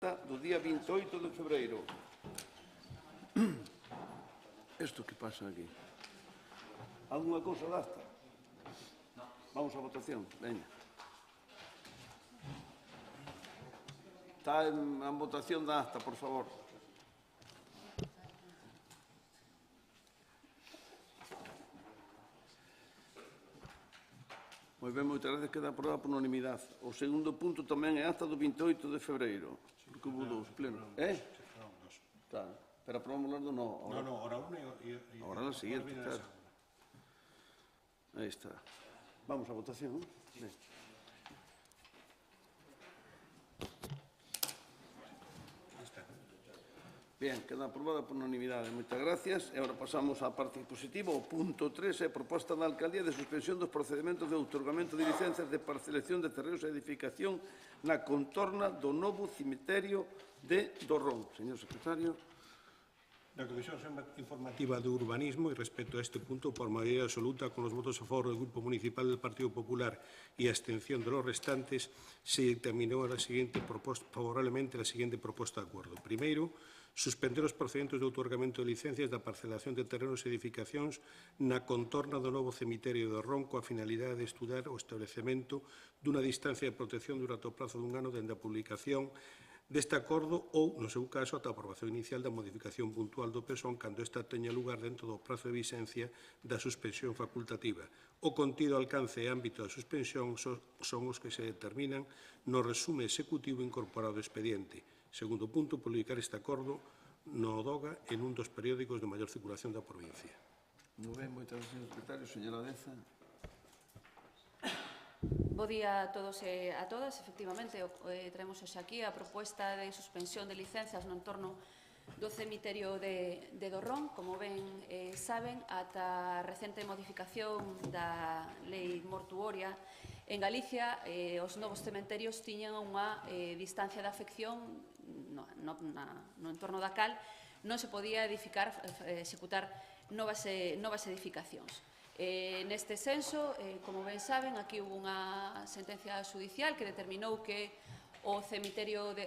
do día 28 de febreiro. Isto que pasa aquí? Alguna cousa da acta? Vamos á votación, veña. Está en votación da acta, por favor. Moi ben, moitas gracias, queda aprobada por unanimidade. O segundo punto tamén é acta do 28 de febreiro. Porque hubo dous plenos. Está, pero aprobamos las do no. No, ahora una y ahora la siguiente, claro. Aí está. Vamos á votación. Ben. Bien, queda aprobada por unanimidade. Moitas gracias. E agora pasamos á parte positiva. O punto 3 é a proposta da Alcaldía de suspensión dos procedementos de outorgamento de licencias de parcelación de terreos e edificación na contorna do novo cemiterio de Dorrón. Señor secretario. La Comisión Informativa de Urbanismo, y respecto a este punto, por mayoría absoluta, con los votos a favor del Grupo Municipal del Partido Popular y abstención de los restantes, se dictaminó favorablemente la siguiente propuesta de acuerdo. Primeiro, suspender os procedimentos de outorgamento de licencias da parcelación de terrenos e edificacións na contorna do novo cemiterio de Dorrón coa finalidade de estudar o establecemento dunha distancia de protección durante o prazo dun ano dende a publicación deste acordo ou, no seu caso, ata a aprobación inicial da modificación puntual do PESON cando esta teña lugar dentro do prazo de vigencia da suspensión facultativa. O contido, alcance e ámbito da suspensión son os que se determinan no resume executivo incorporado ao expediente. Segundo punto, publicar este acordo no DOGA en un dos periódicos de maior circulación da provincia. Moi ben, moitas gracias, señor secretario. Señora Deza. Bo día a todos e a todas. Efectivamente, traemos hoxe aquí a proposta de suspensión de licencias no entorno do cemiterio de Dorrón. Como ben saben, ata a recente modificación da lei mortuoria en Galicia, os novos cementerios tiñan unha distancia de afección no entorno da cal non se podía executar novas edificacións. Neste senso, como ben saben, aquí hubo unha sentencia judicial que determinou que o cemiterio de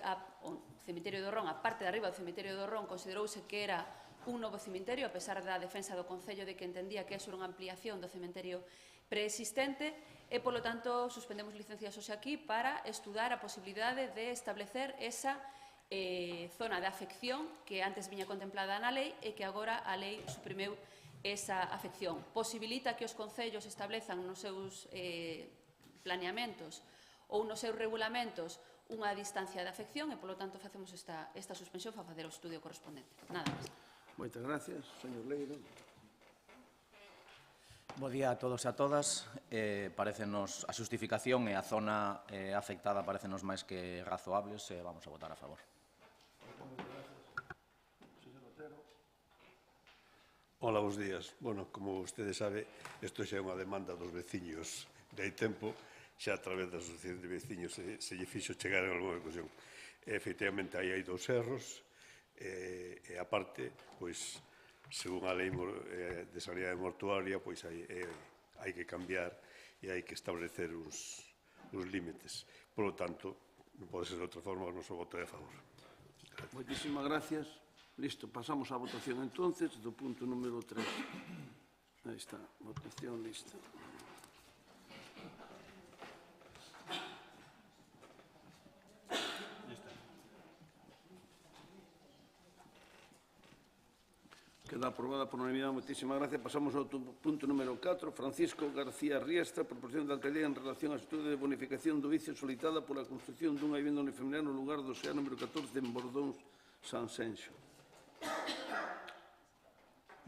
Dorrón, a parte de arriba do cemiterio de Dorrón, considerouse que era un novo cemiterio, a pesar da defensa do Concello de que entendía que eso era unha ampliación do cemiterio preexistente, e, polo tanto, suspendemos licencias hoxe aquí para estudar a posibilidade de establecer esa zona de afección que antes viña contemplada na lei e que agora a lei suprimeu esa afección. Posibilita que os concellos establezan nos seus planeamentos ou nos seus regulamentos unha distancia de afección e, polo tanto, facemos esta suspensión para facer o estudio correspondente. Nada máis. Moitas gracias, señor Leiro. Bo día a todos e a todas. Parecenos a xustificación e a zona afectada parecenos máis que razoables e vamos a votar a favor. Hola, bons días. Bueno, como ustedes sabe, isto xa é unha demanda dos veciños de hai tempo, xa a través da asociación de veciños se lle fixo chegar en alguna ocasión. Efectivamente, aí hai dous erros, e aparte, pois, según a lei de sanidade mortuaria, pois hai que cambiar e hai que establecer uns límites. Por lo tanto, non pode ser de outra forma, o noso voto é a favor. Moitísimas gracias. Listo, pasamos á votación entonces do punto número 3. Aí está, votación lista. Queda aprobada por unanimidade. Moitísimas gracias. Pasamos ao punto número 4. Francisco García Riestra, proposición da Alcaldía en relación ao estudo de bonificación do vicio solicitada pola construcción dunha vivenda unifamiliar no lugar do SEA número 14 en Bordóns, Sanxenxo.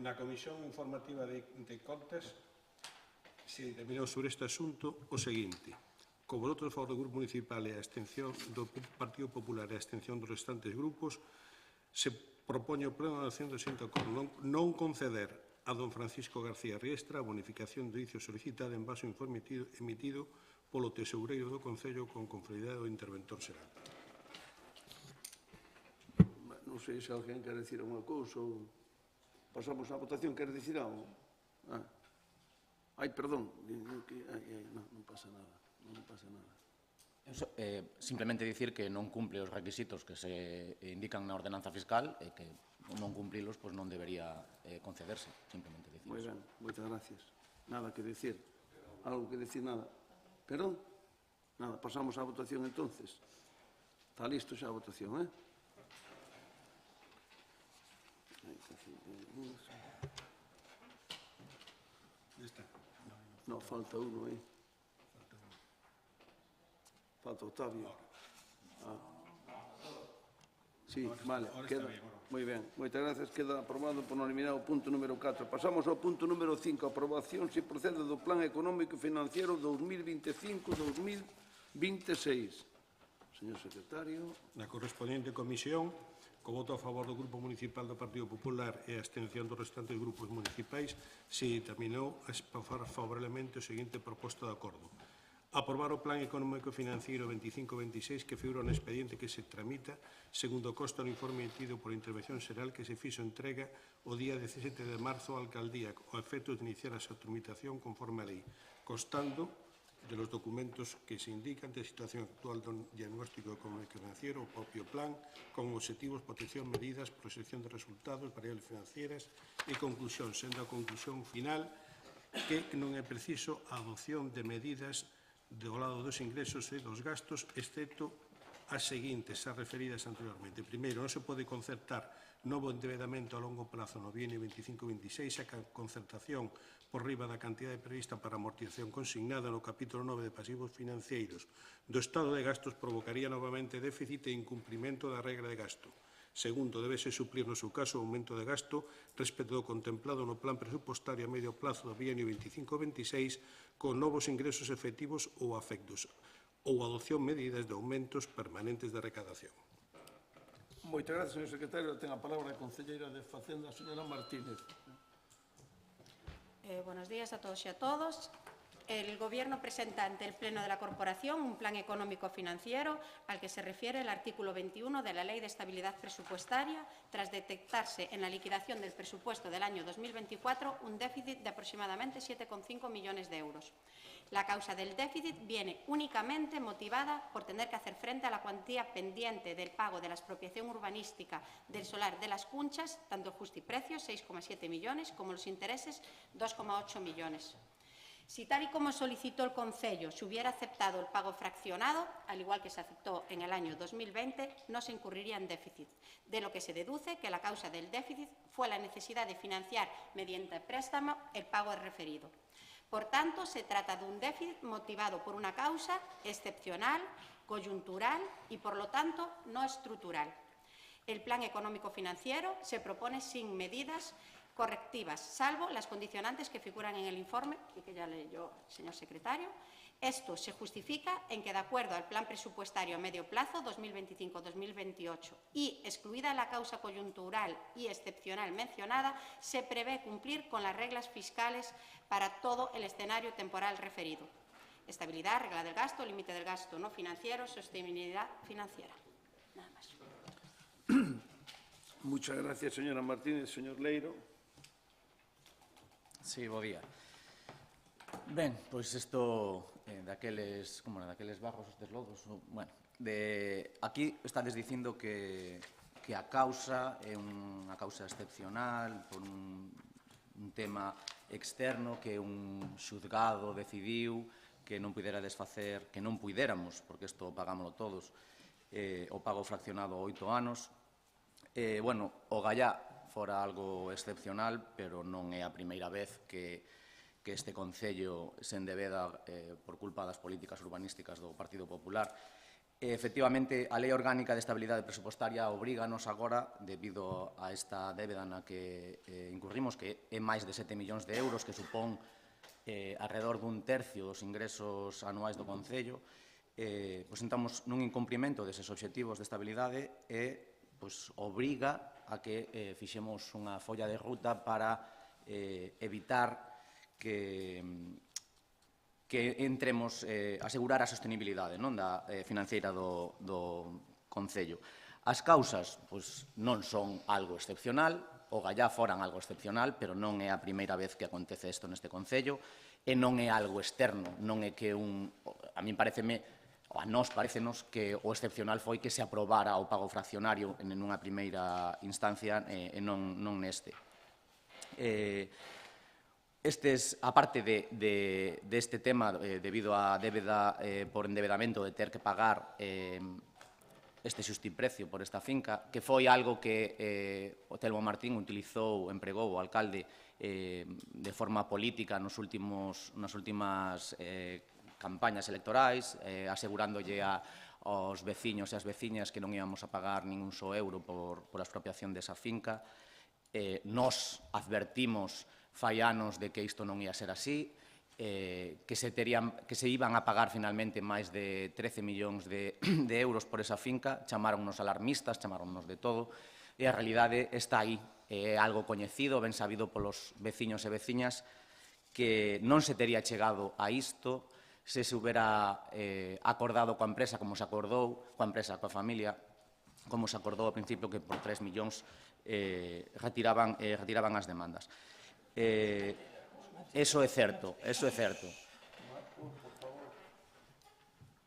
Na Comisión Informativa de Contas se determinou sobre este asunto o seguinte. Como votos a favor do Grupo Municipal e a abstención do Partido Popular e a abstención dos restantes grupos, se propoñe o Pleno da Nación do seguinte acordo. Non conceder a don Francisco García Riestra a bonificación do vicio solicitada en base ao informe emitido polo tesoureiro do Concello con conformidade do interventor xeral. Non sei se alguén quer dicir unha cousa ou... Pasamos á votación. Quer dicir algo? Ai, perdón. Non pasa nada. Non pasa nada. Simplemente dicir que non cumple os requisitos que se indican na ordenanza fiscal e que non cumplilos pois non debería concederse, simplemente dicir. Moi ben, moitas gracias. Nada que decir. Algo que decir, nada. Perdón? Nada, pasamos á votación entonces. Está listo xa a votación, No, falta uno aí. Falta Octavio. Sí, vale, queda. Moi ben, moitas gracias. Queda aprobado por unanimidade o punto número 4. Pasamos ao punto número 5, aprobación se procede do Plan Económico e Financiero 2025-2026. Señor secretario. Na correspondente comisión, co voto a favor do Grupo Municipal do Partido Popular e a abstención dos restantes grupos municipais, se determinou a aprobar favorablemente o seguinte proposta de acordo. Aprobar o Plan Económico e Financiero 25-26 que figura no expediente que se tramita segundo costo no informe emitido por Intervención Xeral que se fixo entrega o día 17 de marzo á Alcaldía ao efecto de iniciar a súa tramitación conforme a lei, constando de los documentos que se indican de situación actual do diagnóstico económico e financiero, o propio plan, con objetivos, protección, medidas, proxección de resultados, variables financieras e conclusión, sendo a conclusión final que non é preciso a adopción de medidas do lado dos ingresos e dos gastos, excepto as seguintes, as referidas anteriormente. Primeiro, non se pode concertar novo endeudamento a longo plazo no bienio 25-26, a concertación por riba da cantidade prevista para amortización consignada no capítulo 9 de pasivos financeiros do estado de gastos provocaría novamente déficit e incumprimento da regra de gasto. Segundo, debese suplir no seu caso o aumento de gasto respecto do contemplado no plan presupostario a medio plazo do bienio 25-26 con novos ingresos efectivos ou afectos ou adopción medidas de aumentos permanentes de recadación. Moitas gracias, señor secretario. Ten a palabra a concelleira de Facenda, a señora Martínez. Buenos días a todos y a todos. El Gobierno presenta ante el Pleno de la Corporación un plan económico-financiero al que se refiere el artículo 21 de la Ley de Estabilidad Presupuestaria, tras detectarse en la liquidación del presupuesto del año 2024 un déficit de aproximadamente 7,5 millones de euros. La causa del déficit viene únicamente motivada por tener que hacer frente a la cuantía pendiente del pago de la expropiación urbanística del solar de las Cunchas, tanto el justiprecio, 6,7 millones, como los intereses, 2,8 millones. Si tal y como solicitó el Concello se hubiera aceptado el pago fraccionado, al igual que se aceptó en el año 2020, no se incurriría en déficit, de lo que se deduce que la causa del déficit fue la necesidad de financiar mediante préstamo el pago referido. Por tanto, se trata de un déficit motivado por una causa excepcional, coyuntural y, por lo tanto, no estructural. El plan económico-financiero se propone sin medidas correctivas, salvo las condicionantes que figuran en el informe y que ya leyó el señor secretario. Esto se justifica en que, de acuerdo al plan presupuestario a medio plazo 2025-2028 y excluida la causa coyuntural y excepcional mencionada, se prevé cumplir con las reglas fiscales para todo el escenario temporal referido. Estabilidad, regla del gasto, límite del gasto no financiero, sostenibilidad financiera. Nada más. Muchas gracias, señora Martínez. Señor Leiro. Sí, bo día. Ben, pois isto daqueles barros, estes lodos, bueno, aquí estades dicindo que a causa é unha causa excepcional por un tema externo que un xuzgado decidiu que non pudera desfacer, que non puidéramos, porque isto pagámoslo todos, o pago fraccionado a 8 anos. Bueno, o Gallá fora algo excepcional, pero non é a primeira vez que este Concello se endebeda por culpa das políticas urbanísticas do Partido Popular. Efectivamente, a Lei Orgánica de Estabilidade Presupostaria obríganos agora, debido a esta débeda na que incurrimos, que é máis de 7 millóns de euros, que supón alrededor dun tercio dos ingresos anuais do Concello, pois estamos nun incumprimento deses obxectivos de estabilidade e obriga a que fixemos unha folla de ruta para evitar que entremos, asegurar a sostenibilidade financeira do Concello. As causas non son algo excepcional, o Gallá foran algo excepcional, pero non é a primeira vez que acontece isto neste Concello, e non é algo externo, non é que a min pareceme a nós parecenos que o excepcional foi que se aprobara o pago fraccionario en unha primeira instancia e non neste. Aparte deste tema, debido á débeda por endevedamento de ter que pagar este xustiprecio por esta finca, que foi algo que o Telmo Martín empregou o alcalde de forma política nas últimas campañas electorais, asegurándolle aos veciños e as veciñas que non íbamos a pagar ningún só euro por a expropiación desa finca. Nos advertimos fai anos de que isto non ia ser así, que se iban a pagar finalmente máis de 13 millóns de euros por esa finca, chamaronnos alarmistas, chamaronnos de todo, e a realidade está aí, é algo coñecido, ben sabido polos veciños e veciñas, que non se tería chegado a isto se se houbera acordado coa empresa como se acordou, coa empresa, coa familia, como se acordou ao principio que por 3 millóns retiraban as demandas. Eso é certo, eso é certo.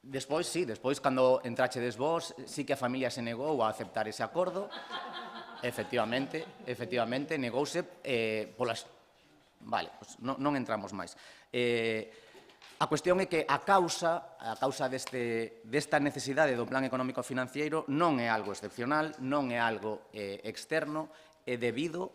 Despois, cando entrachedes vós, sí que a familia se negou a aceptar ese acordo. Efectivamente, negouse polas... Vale, non entramos máis. A cuestión é que a causa desta necesidade do plan económico financeiro non é algo excepcional, non é algo externo, é debido,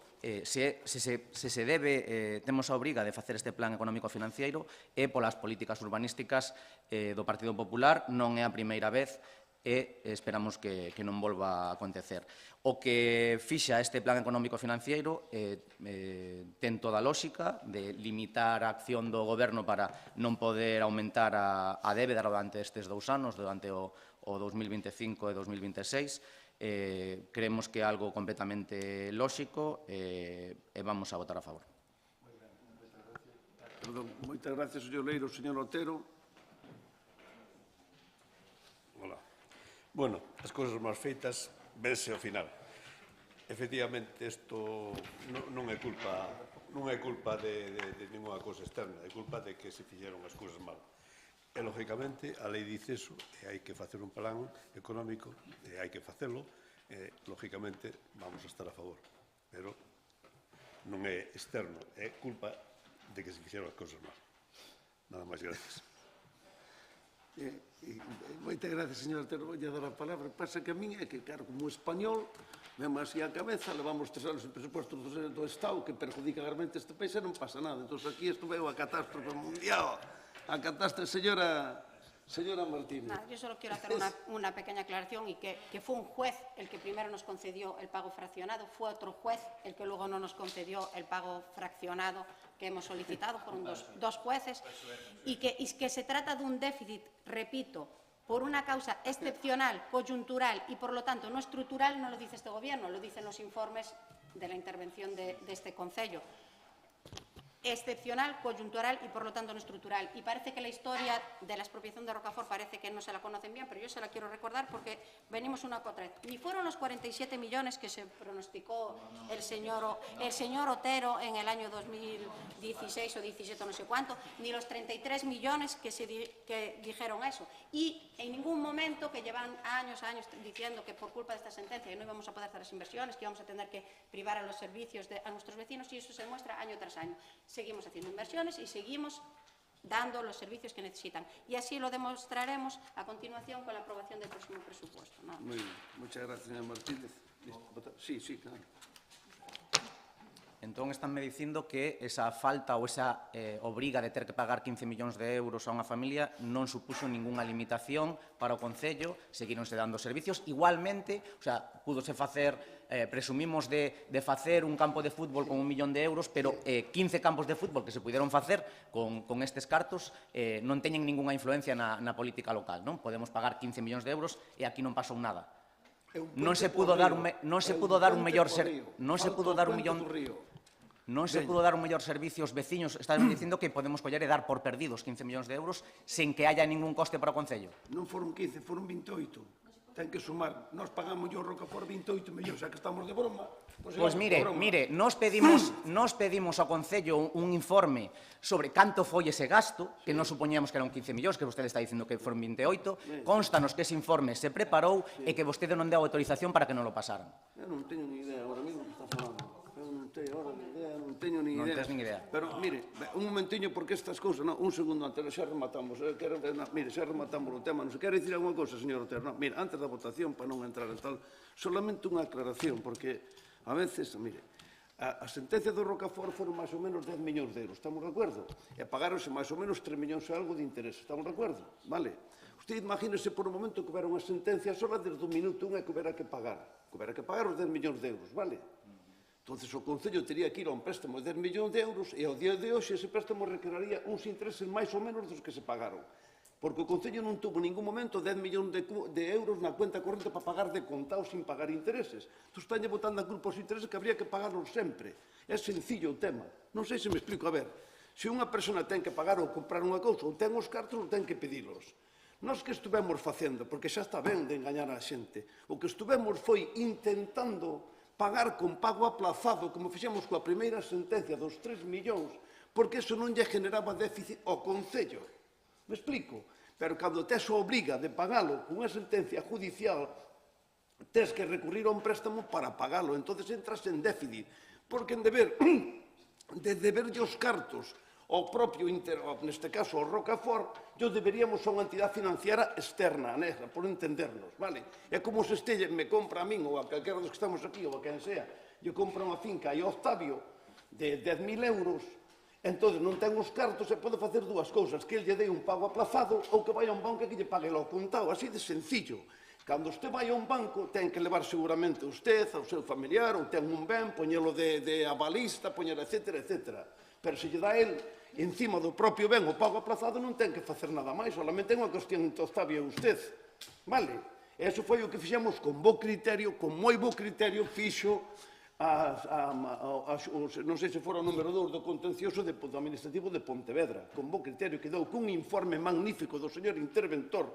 temos a obriga de facer este plan económico financeiro é polas políticas urbanísticas do Partido Popular, non é a primeira vez e esperamos que non volva a acontecer. O que fixa este plan económico financiero ten toda a lógica de limitar a acción do goberno para non poder aumentar a débeda durante estes 2 anos, durante o 2025 e 2026. Creemos que é algo completamente lógico e vamos a votar a favor. Moitas gracias, señor Leiro. Señor Otero. Hola. Bueno, as cousas máis feitas vense ao final. Efectivamente, isto non é culpa de ninguna cousa externa, é culpa de que se fixeron as cousas mal. E, lógicamente, a lei dice eso, e hai que facer un plan económico, e hai que facelo, e, lógicamente, vamos a estar a favor. Pero non é externo, é culpa de que se fixeron as cousas mal. Nada máis, gracias. Moitas gracias, señor Otero. Vou dar a palabra. Pasa que a min é que, claro, como español, vemos así a cabeza, levamos 3 anos en presupuestos do Estado que perjudica gravemente este país e non pasa nada. Entón, aquí isto veo a catástrofe mundial. A catástrofe, señora Martínez. Yo solo quiero hacer una pequeña aclaración y que fue un juez el que primero nos concedió el pago fraccionado, fue otro juez el que luego no nos concedió el pago fraccionado que hemos solicitado, fueron dos jueces, y que se trata de un déficit, repito, por una causa excepcional, coyuntural y, por lo tanto, no estructural, no lo dice este Gobierno, lo dicen los informes de la intervención de este Concello. Excepcional, coyuntural y, por lo tanto, no estructural. Y parece que la historia de la expropiación de Rocafort parece que no se la conocen bien, pero yo se la quiero recordar porque venimos una contra. Ni fueron los 47 millones que se pronosticó el señor Otero en el año 2016 o 17, no sé cuánto, ni los 33 millones que dijeron eso. Y en ningún momento, que llevan años diciendo que por culpa de esta sentencia no íbamos a poder hacer las inversiones, que íbamos a tener que privar a los servicios a nuestros vecinos, y eso se muestra año tras año. Seguimos haciendo inversiones y seguimos dando los servicios que necesitan. Y así lo demostraremos a continuación con la aprobación del próximo presupuesto. Nada más. Muy bien. Muchas gracias, señora Martínez. Sí, claro. Entón, estánme dicindo que esa falta ou esa obriga de ter que pagar 15 millóns de euros a unha familia non supuxo ningunha limitación para o Concello, seguíronse dando servicios. Igualmente, o sea, púdose facer, presumimos de facer un campo de fútbol con 1 millón de euros, pero 15 campos de fútbol que se puderon facer con estes cartos non teñen ningunha influencia na política local, non? Podemos pagar 15 millóns de euros e aquí non pasou nada. Non se pudo dar un mellor servicio aos veciños. Están dicindo que podemos coller e dar por perdidos 15 millóns de euros sen que haya ningún coste para o Concello. Non foron 15, foron 28. ten que sumar. Nós pagamos o Rocafort 28 millóns, xa que estamos de broma. Pois mire, nos pedimos ao Concello un informe sobre canto foi ese gasto, que nos supoñíamos que eran 15 millóns, que vostede está dicindo que foron 28, constanos que ese informe se preparou e que vostede non deu autorización para que non lo pasaran. Eu non teño ni idea agora mesmo que está falando. Eu non teño ahora ni idea, non teño ni idea. Non tes nin idea. Pero, mire, un momentiño, porque estas cousas, un segundo antes, xa rematamos. Mire, xa rematamos o tema. Non se quere dicir alguna cousa, señor Otero? Mire, antes da votación, para non entrar en tal, solamente unha aclaración, porque a veces, mire, a sentencia do Rocafort foron máis ou menos 10 millóns de euros, estamos de acordo? E pagaronse máis ou menos 3 millóns e algo de interés, estamos de acordo? Vale? Usted imagínese por un momento que houbera unha sentencia sola desde o minuto 1 e que houbera que pagar os 10 millóns de euros, vale? Entonces o Concello teria que ir a un préstamo de 10 millóns de euros e ao día de hoxe ese préstamo requeraría uns intereses máis ou menos dos que se pagaron. Porque o Concello non tuvo en ningún momento 10 millóns de euros na cuenta corrente para pagar de contado sin pagar intereses. Tú están botando a culpa os intereses que habría que pagarlos sempre. É sencillo o tema. Non sei se me explico. A ver, se unha persona ten que pagar ou comprar unha cousa ou ten os cartos ou ten que pedilos. Nós que estuvemos facendo, porque xa está ben de engañar a xente, o que estuvemos foi intentando pagar con pago aplazado, como fixemos coa primeira sentencia dos 3 millóns, porque eso non lle generaba déficit ao Concello. Me explico? Pero cando tes a obriga de pagalo con unha sentencia judicial, tes que recurrir a un préstamo para pagalo. Entonces entras en déficit. Porque en deberlle os cartos ao propio, neste caso ao Rocafort, yo deberíamos a unha entidade financiera externa, negra, por entendernos, vale? É como se Estelle me compra a min ou a calquera dos que estamos aquí ou a quen sea, yo compro unha finca e a Octavio de 10.000 euros, entón non ten os cartos e pode facer dúas cousas, que el lle dé un pago aplazado ou que vai a un banco e que lle pague lo contado, así de sencillo. Cando usted vai a un banco, ten que levar seguramente usted, ao seu familiar, ou ten un ben, poñelo de avalista, poñer, etcétera, etcétera. Pero se lle dá el, encima do propio ben, o pago aplazado, non ten que facer nada máis, solamente é unha cuestión entre Octavio e usted. Vale? E iso foi o que fixemos con bo criterio, con moi bo criterio, fixo non sei se fora o número 2 do contencioso do administrativo de Pontevedra, con bo criterio, que dou cun informe magnífico do señor interventor,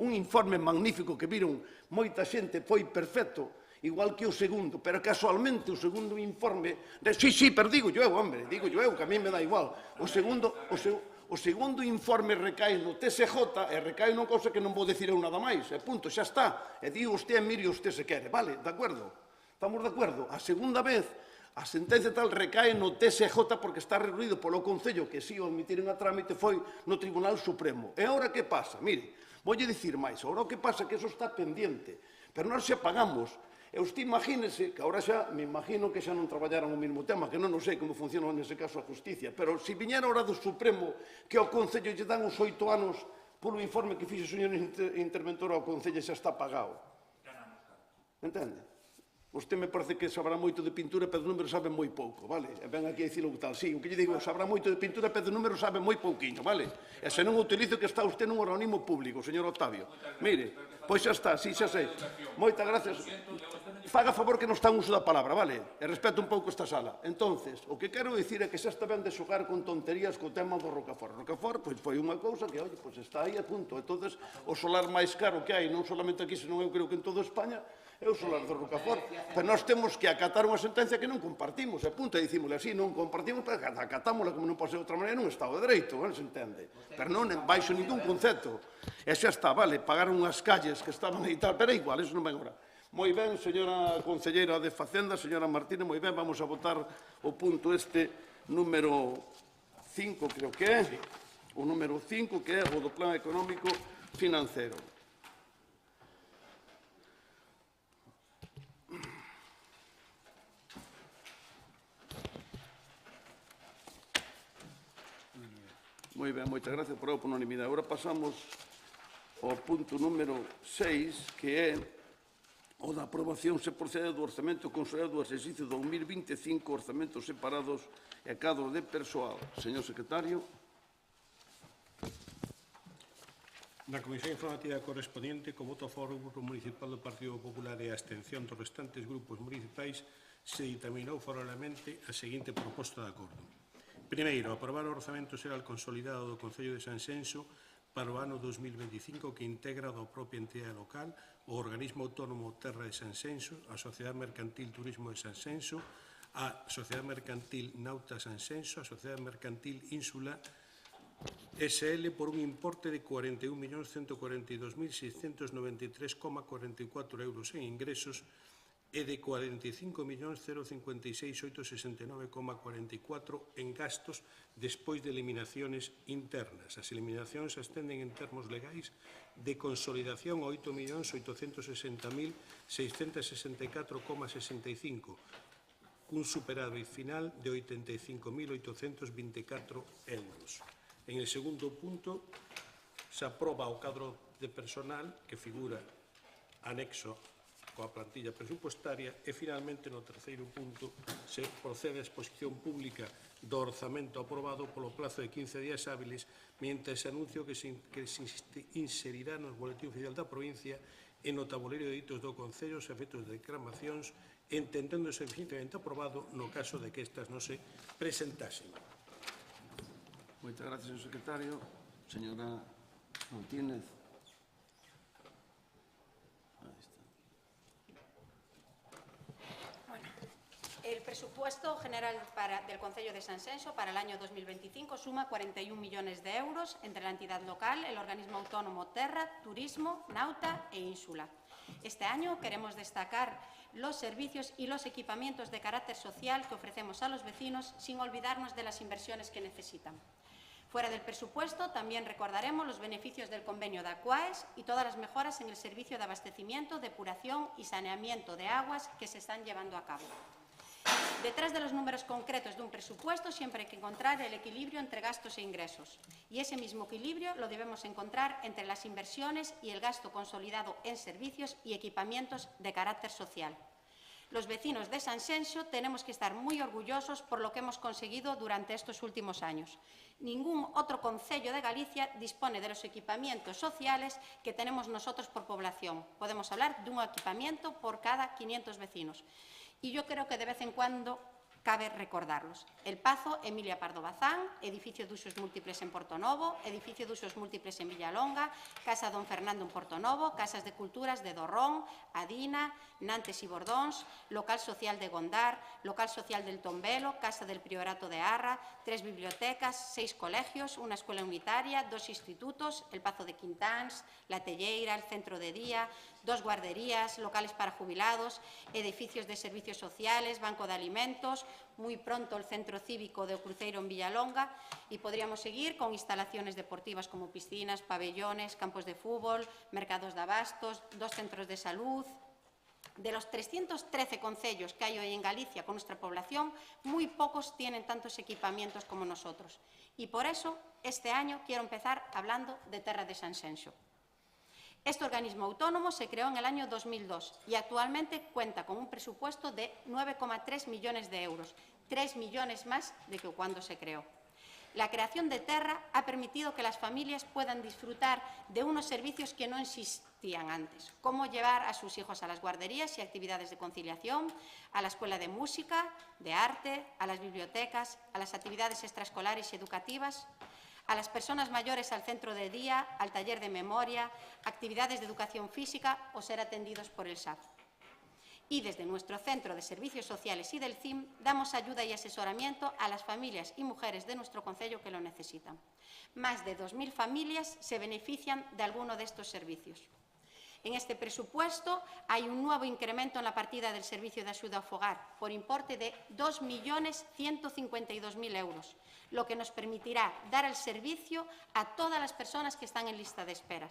un informe magnífico que viron moita xente, foi perfecto, igual que o segundo, pero casualmente o segundo informe, pero digo eu, hombre, que a mí me dá igual, o segundo informe recae no TSJ e recae non cousa que non vou decir eu nada máis, e punto, xa está, e digo usted e mire usted se quere, vale, de acordo? Estamos de acordo? A segunda vez, a sentencia tal recae no TSJ porque está reunido polo Concello que si o admitiren a trámite foi no Tribunal Supremo. E agora que pasa? Mire, voulle dicir máis. Agora o que pasa é que eso está pendiente. Pero nós xa pagamos. E usted imagínese, que agora xa me imagino que xa non traballaran o mesmo tema, que non sei como funciona nese caso a justicia, pero se viñera ahora do Supremo que ao Concello lle dan os 8 anos polo informe que fixe o señor interventor ao Concello xa está pagado. Entende? Vostede me parece que sabrá moito de pintura, pero de número sabe moi pouco, vale? E ven aquí a dicilo tal. Sí, o que lle digo, sabrá moito de pintura, pero de número sabe moi pouquiño, vale? E se non utilizo que está usted nun organismo público, señor Octavio. Mire, pois xa está, sí, xa sei. Moitas gracias. Faga favor que non está en uso da palabra, vale? E respeto un pouco esta sala. Entonces, o que quero dicir é que xa está ben de xogar con tonterías co tema do Rocafort. Rocafort, pois foi unha cousa que, oi, pois está aí a punto. Entonces, o solar máis caro que hai, non solamente aquí, senón eu creo que en toda España, é o solar do Rocafort. Pero nós temos que acatar unha sentencia que non compartimos, e punto, e dicímosle así, non compartimos, pero acatámosla como non pode ser de outra maneira nun Estado de Dereito, non se entende? Pero non baixo ningún concepto. E xa está, vale, pagaron unhas calles que estaban aí tal, pero é igual, eso non ven agora. Moi ben, señora concelleira de Facenda, señora Martínez, moi ben, vamos a votar o punto número 5, creo que é, o número 5, que é o do Plan Económico Financiero. Moi ben, moitas gracias por unanimidade. Agora pasamos ao punto número 6, que é o da aprobación se procede do Orzamento Consolidado do exercicio 2025, orzamentos separados e cadro de persoal. Señor secretario. Na Comisión Informativa correspondiente, co voto a favor do Grupo Municipal do Partido Popular e a abstención dos restantes grupos municipais, se dictaminou favorablemente a seguinte proposta de acordo. Primeiro, aprobar o Orzamento Xeral Consolidado do Concello de Sanxenxo para o ano 2025 que integra da propia entidade local o Organismo Autónomo Terra de Sanxenxo, a Sociedade Mercantil Turismo de Sanxenxo, a Sociedade Mercantil Nauta Sanxenxo, a Sociedade Mercantil Ínsula SL por un importe de 41.142.693,44 euros en ingresos e de 45.056.869,44 en gastos despois de eliminaciones internas. As eliminacións ascenden en termos legais de consolidación a 8.860.664,65, cun superávit final de 85.824 euros. En el segundo punto, se aproba o cadro de personal que figura anexo coa plantilla presupuestaria e, finalmente, no terceiro punto, se procede a exposición pública do orzamento aprobado polo plazo de 15 días hábiles mediante ese anuncio que se inserirá no boletín oficial da provincia e no tabuleiro de ditos do Concello aos efectos de declamacións, entendéndose eficientemente aprobado no caso de que estas non se presentasen. Moitas gracias, señor secretario. Señora Martínez. El presupuesto general del Concello de Sanxenxo para el año 2025 suma 41 millones de euros entre la entidad local, el organismo autónomo Terra, Turismo, Nauta e Ínsula. Este año queremos destacar los servicios y los equipamientos de carácter social que ofrecemos a los vecinos sin olvidarnos de las inversiones que necesitan. Fuera del presupuesto, también recordaremos los beneficios del convenio de Aquaes y todas las mejoras en el servicio de abastecimiento, depuración y saneamiento de aguas que se están llevando a cabo. Detrás de los números concretos de un presupuesto siempre hay que encontrar el equilibrio entre gastos e ingresos. Y ese mismo equilibrio lo debemos encontrar entre las inversiones y el gasto consolidado en servicios y equipamientos de carácter social. Los vecinos de Sanxenxo tenemos que estar muy orgullosos por lo que hemos conseguido durante estos últimos años. Ningún otro concello de Galicia dispone de los equipamientos sociales que tenemos nosotros por población. Podemos hablar de un equipamiento por cada 500 vecinos. Y yo creo que de vez en cuando cabe recordarlos. El Pazo Emilia Pardo Bazán, edificio de usos múltiples en Portonovo, edificio de usos múltiples en Villalonga, Casa Don Fernando en Portonovo, Casas de Culturas de Dorrón, Adina, Nantes y Bordóns, Local Social de Gondar, Local Social del Tombelo, Casa del Priorato de Arra, 3 bibliotecas, 6 colegios, una escuela unitaria, 2 institutos, el Pazo de Quintáns, La Telleira, el Centro de Día, 2 guarderías, locales para jubilados, edificios de servicios sociales, banco de alimentos, muy pronto el Centro Cívico de Cruceiro en Villalonga y podríamos seguir con instalaciones deportivas como piscinas, pabellones, campos de fútbol, mercados de abastos, 2 centros de salud. De los 313 concellos que hay hoy en Galicia con nuestra población, muy pocos tienen tantos equipamientos como nosotros. Y por eso, este año quiero empezar hablando de Terra de Sanxenxo. Este organismo autónomo se creó en el año 2002 y actualmente cuenta con un presupuesto de 9,3 millones de euros, 3 millones más de que cuando se creó. La creación de Terra ha permitido que las familias puedan disfrutar de unos servicios que no existían antes, como llevar a sus hijos a las guarderías y actividades de conciliación, a la escuela de música, de arte, a las bibliotecas, a las actividades extraescolares y educativas, a las personas mayores al centro de día, al taller de memoria, actividades de educación física o ser atendidos por el SAF. Y desde nuestro Centro de Servicios Sociales y del CIM damos ayuda y asesoramiento a las familias y mujeres de nuestro concello que lo necesitan. Más de 2.000 familias se benefician de alguno de estos servicios. En este presupuesto hay un nuevo incremento en la partida del servicio de ayuda ao fogar por importe de 2.152.000 euros, lo que nos permitirá dar el servicio a todas las personas que están en lista de espera,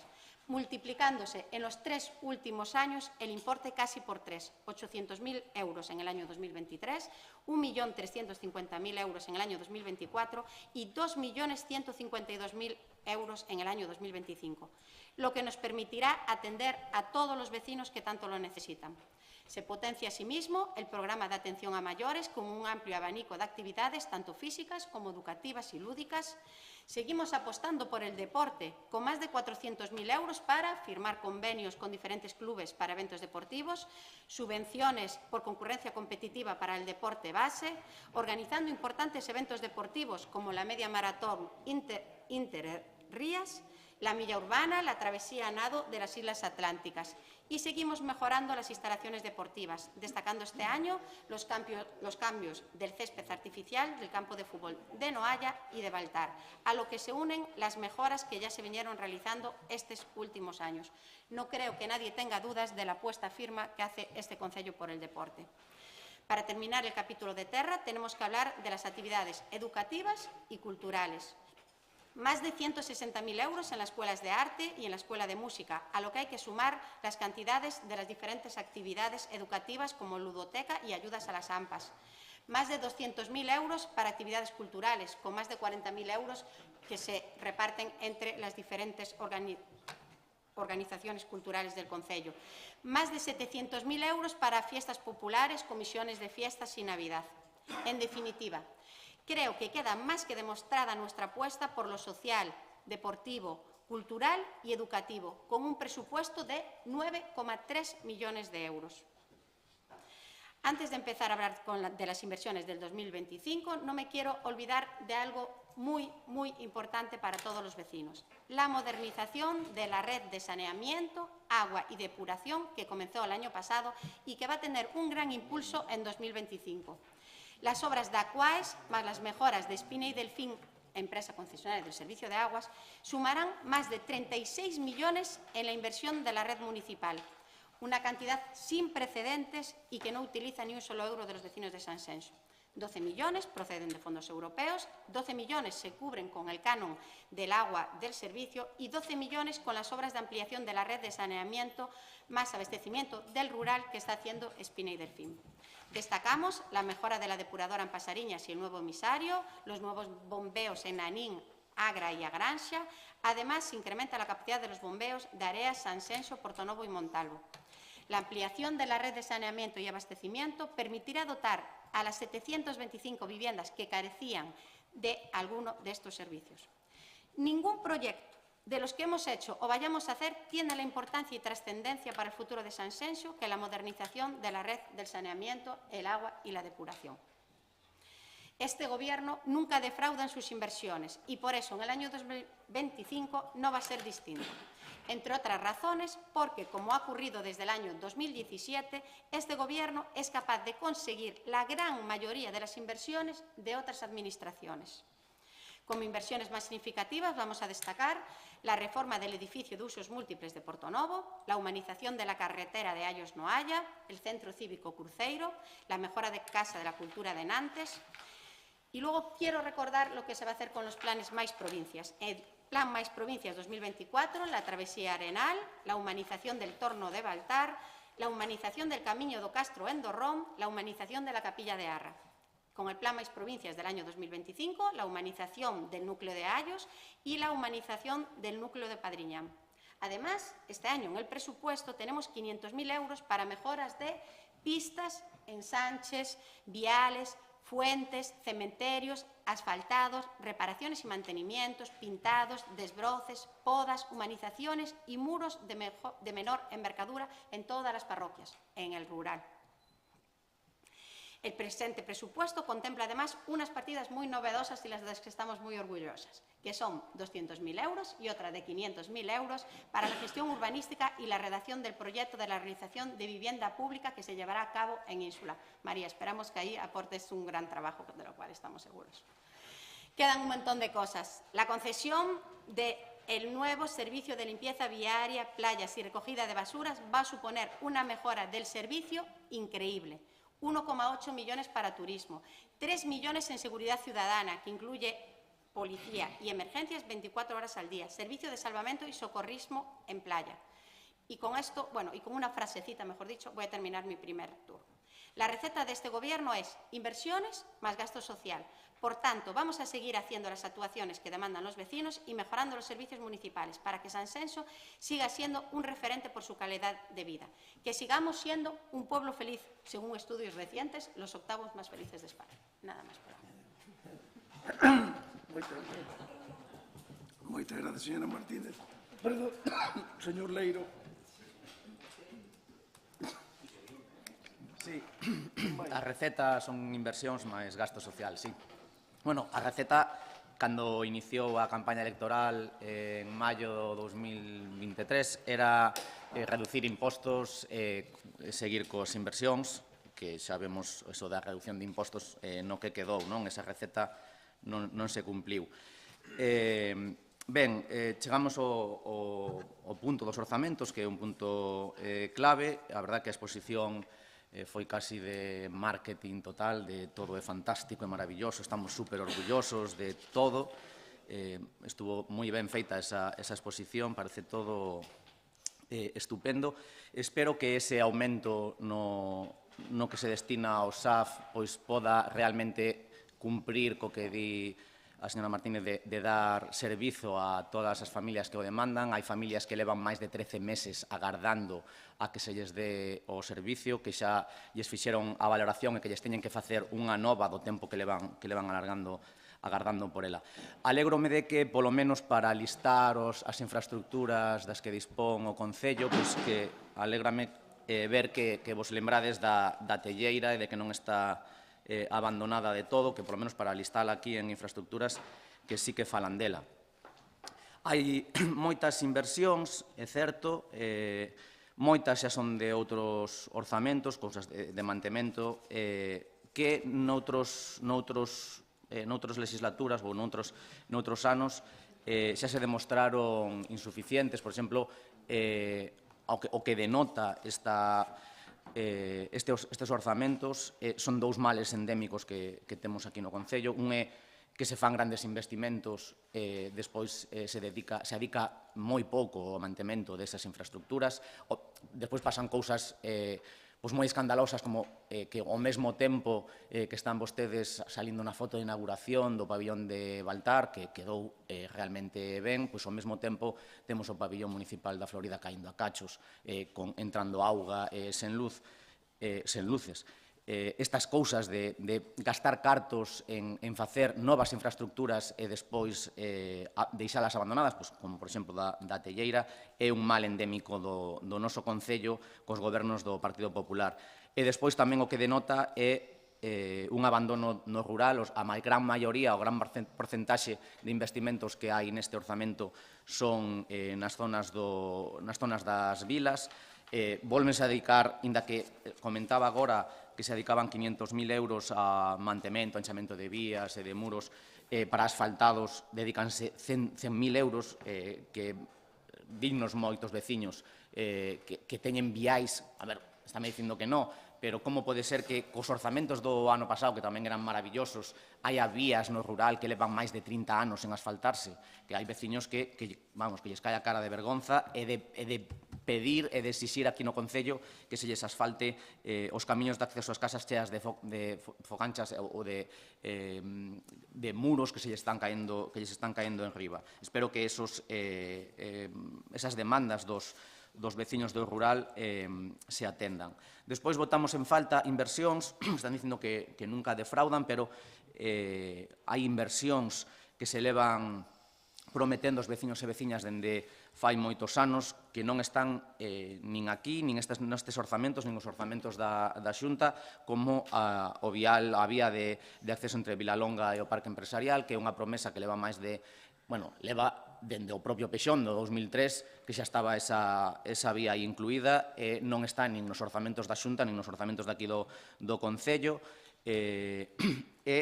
multiplicándose en los 3 últimos años el importe casi por 3, 800.000 euros en el año 2023, 1.350.000 euros en el año 2024 y 2.152.000 euros en el año 2025, lo que nos permitirá atender a todos los vecinos que tanto lo necesitan. Se potencia asimismo el programa de atención a mayores con un amplio abanico de actividades, tanto físicas como educativas y lúdicas. Seguimos apostando por el deporte, con más de 400.000 euros para firmar convenios con diferentes clubes para eventos deportivos, subvenciones por concurrencia competitiva para el deporte base, organizando importantes eventos deportivos como la media maratón Inter Rías la milla urbana, la travesía a nado de las Islas Atlánticas. Y seguimos mejorando las instalaciones deportivas, destacando este año los cambios del césped artificial del campo de fútbol de Noalla y de Baltar, a lo que se unen las mejoras que ya se vinieron realizando estos últimos años. No creo que nadie tenga dudas de la apuesta firme que hace este Concello por el deporte. Para terminar el capítulo de terra, tenemos que hablar de las actividades educativas y culturales. Más de 160.000 euros en las escuelas de arte y en la escuela de música, a lo que hay que sumar las cantidades de las diferentes actividades educativas como ludoteca y ayudas a las AMPAs. Más de 200.000 euros para actividades culturales, con más de 40.000 euros que se reparten entre las diferentes organizaciones culturales del Concello. Más de 700.000 euros para fiestas populares, comisiones de fiestas y Navidad. En definitiva, creo que queda más que demostrada nuestra apuesta por lo social, deportivo, cultural y educativo, con un presupuesto de 9,3 millones de euros. Antes de empezar a hablar de las inversiones del 2025, no me quiero olvidar de algo muy importante para todos los vecinos: la modernización de la red de saneamiento, agua y depuración que comenzó el año pasado y que va a tener un gran impulso en 2025. Las obras de Aquaes, más las mejoras de Espina y Delfín, empresa concesionaria del servicio de aguas, sumarán más de 36 millones en la inversión de la red municipal, una cantidad sin precedentes y que no utiliza ni un solo euro de los vecinos de Sanxenxo. 12 millones proceden de fondos europeos, 12 millones se cubren con el canon del agua del servicio y 12 millones con las obras de ampliación de la red de saneamiento más abastecimiento del rural que está haciendo Espina y Delfín. Destacamos la mejora de la depuradora en Pasariñas y el nuevo emisario, los nuevos bombeos en Nanín, Agra y Agranxa. Además, se incrementa la capacidad de los bombeos de Areas, Sanxenxo, Portonovo y Montalvo. La ampliación de la red de saneamiento y abastecimiento permitirá dotar a las 725 viviendas que carecían de alguno de estos servicios. Ningún proyecto de los que hemos hecho o vayamos a hacer tiene la importancia y trascendencia para el futuro de Sanxenxo que la modernización de la red del saneamiento, el agua y la depuración. Este Gobierno nunca defrauda en sus inversiones y por eso en el año 2025 no va a ser distinto. Entre otras razones, porque, como ha ocurrido desde el año 2017, este Gobierno es capaz de conseguir la gran mayoría de las inversiones de otras administraciones. Como inversiones más significativas vamos a destacar la reforma del edificio de usos múltiples de Portonovo, la humanización de la carretera de Ayos-Noalla, el Centro Cívico Cruceiro, la mejora de Casa de la Cultura de Nantes. Y luego quiero recordar lo que se va a hacer con los planes Mais Provincias. El Plan Mais Provincias 2024, la travesía Arenal, la humanización del Torno de Baltar, la humanización del Camiño do Castro en Dorrón, la humanización de la Capilla de Arra. Con el Plan Mais Provincias del año 2025, la humanización del núcleo de Ayos y la humanización del núcleo de Padriñán. Además, este año en el presupuesto tenemos 500.000 euros para mejoras de pistas, ensanches, viales, fuentes, cementerios, asfaltados, reparaciones y mantenimientos, pintados, desbroces, podas, humanizaciones y muros de menor envergadura en todas las parroquias, en el rural. El presente presupuesto contempla además unas partidas muy novedosas y las de las que estamos muy orgullosas, que son 200.000 euros y otra de 500.000 euros para la gestión urbanística y la redacción del proyecto de la realización de vivienda pública que se llevará a cabo en Ínsula. María, esperamos que ahí aportes un gran trabajo, de lo cual estamos seguros. Quedan un montón de cosas. La concesión del nuevo servicio de limpieza viaria, playas y recogida de basuras va a suponer una mejora del servicio increíble. 1,8 millones para turismo, 3 millones en seguridad ciudadana, que incluye policía y emergencias 24 horas al día, servicio de salvamento y socorrismo en playa. Y con esto, y con una frasecita, mejor dicho, voy a terminar mi primer turno. La receta de este Gobierno es inversiones más gasto social. Por tanto, vamos a seguir haciendo las actuaciones que demandan los vecinos y mejorando los servicios municipales para que Sanxenxo siga siendo un referente por su calidad de vida. Que sigamos siendo un pueblo feliz, según estudios recientes, los 8º más felices de España. Nada más por ahora. Moitas gracias, señora Martínez. Perdón, señor Leiro. Sí. As recetas son inversións máis gasto social, sí. Bueno, a receta cando iniciou a campaña electoral en maio do 2023 era reducir impostos e seguir cos inversións, que xa vemos eso da reducción de impostos no que quedou, non? Esa receta non se cumpliu. Ben, chegamos ao punto dos orzamentos, que é un punto clave. A verdad que a exposición foi casi de marketing total, de todo é fantástico, é maravilloso, estamos super orgullosos de todo. Estuvo moi ben feita esa exposición, parece todo estupendo. Espero que ese aumento no que se destina ao SAF pois poda realmente cumprir co que di a señora Martínez de dar servizo a todas as familias que o demandan. Hai familias que levan máis de 13 meses agardando a que se lles dé o servicio, que xa lles fixeron a valoración e que lles teñen que facer unha nova do tempo que levan agardando por ela. Alégrome de que, polo menos para listar as infraestructuras das que dispón o Concello, pois que alégrame ver que vos lembrades da telleira e de que non está abandonada de todo, que polo menos para listala aquí en infraestructuras que sí que falan dela. Hai moitas inversións, é certo, moitas xa son de outros orzamentos, cousas de mantemento, que noutras legislaturas ou noutros anos xa se demostraron insuficientes. Por exemplo, o que denota estes orzamentos son dous males endémicos que temos aquí no Concello. Un é que se fan grandes investimentos, despois se adica moi pouco ao mantemento desas infraestructuras. Despois pasan cousas moi escandalosas, como que ao mesmo tempo que están vostedes salindo na foto de inauguración do pabillón de Baltar, que quedou realmente ben, pois ao mesmo tempo temos o pabillón municipal da Florida caindo a cachos, entrando auga sen luces. Estas cousas de gastar cartos en facer novas infraestructuras e despois deixalas abandonadas, como por exemplo da telleira, é un mal endémico do noso Concello cos gobernos do Partido Popular. E despois tamén o que denota é un abandono no rural. A gran maioría, o gran porcentaxe de investimentos que hai neste orzamento son nas zonas das vilas. Volvense a dedicar, inda que comentaba agora que se dedicaban 500.000 euros a mantemento, enchamento de vías e de muros, para asfaltados dedícanse 100.000 euros, que dignos moitos veciños que teñen viais. A ver, estáme dicindo que non, pero como pode ser que cos orzamentos do ano pasado, que tamén eran maravillosos, haya vías no rural que levan máis de 30 anos en asfaltarse, que hai veciños que lles cae a cara de vergonza e de pedir e de exixir aquí no Concello que se lles asfalte os camiños de acceso ás casas cheas de foganchas ou de muros que se lles están caendo en riba. Espero que esas demandas dos veciños do rural se atendan. Despois botamos en falta inversións, están dicindo que nunca defraudan, pero hai inversións que se levan prometendo os veciños e veciñas dende fai moitos anos, que non están nin aquí, nin nestes orzamentos, nin os orzamentos da Xunta, como a vía de acceso entre Vilalonga e o Parque Empresarial, que é unha promesa que leva máis de... leva dende o propio Pexón do 2003, que xa estaba esa vía incluída, non está nin nos orzamentos da Xunta, nin nos orzamentos daqui do Concello. E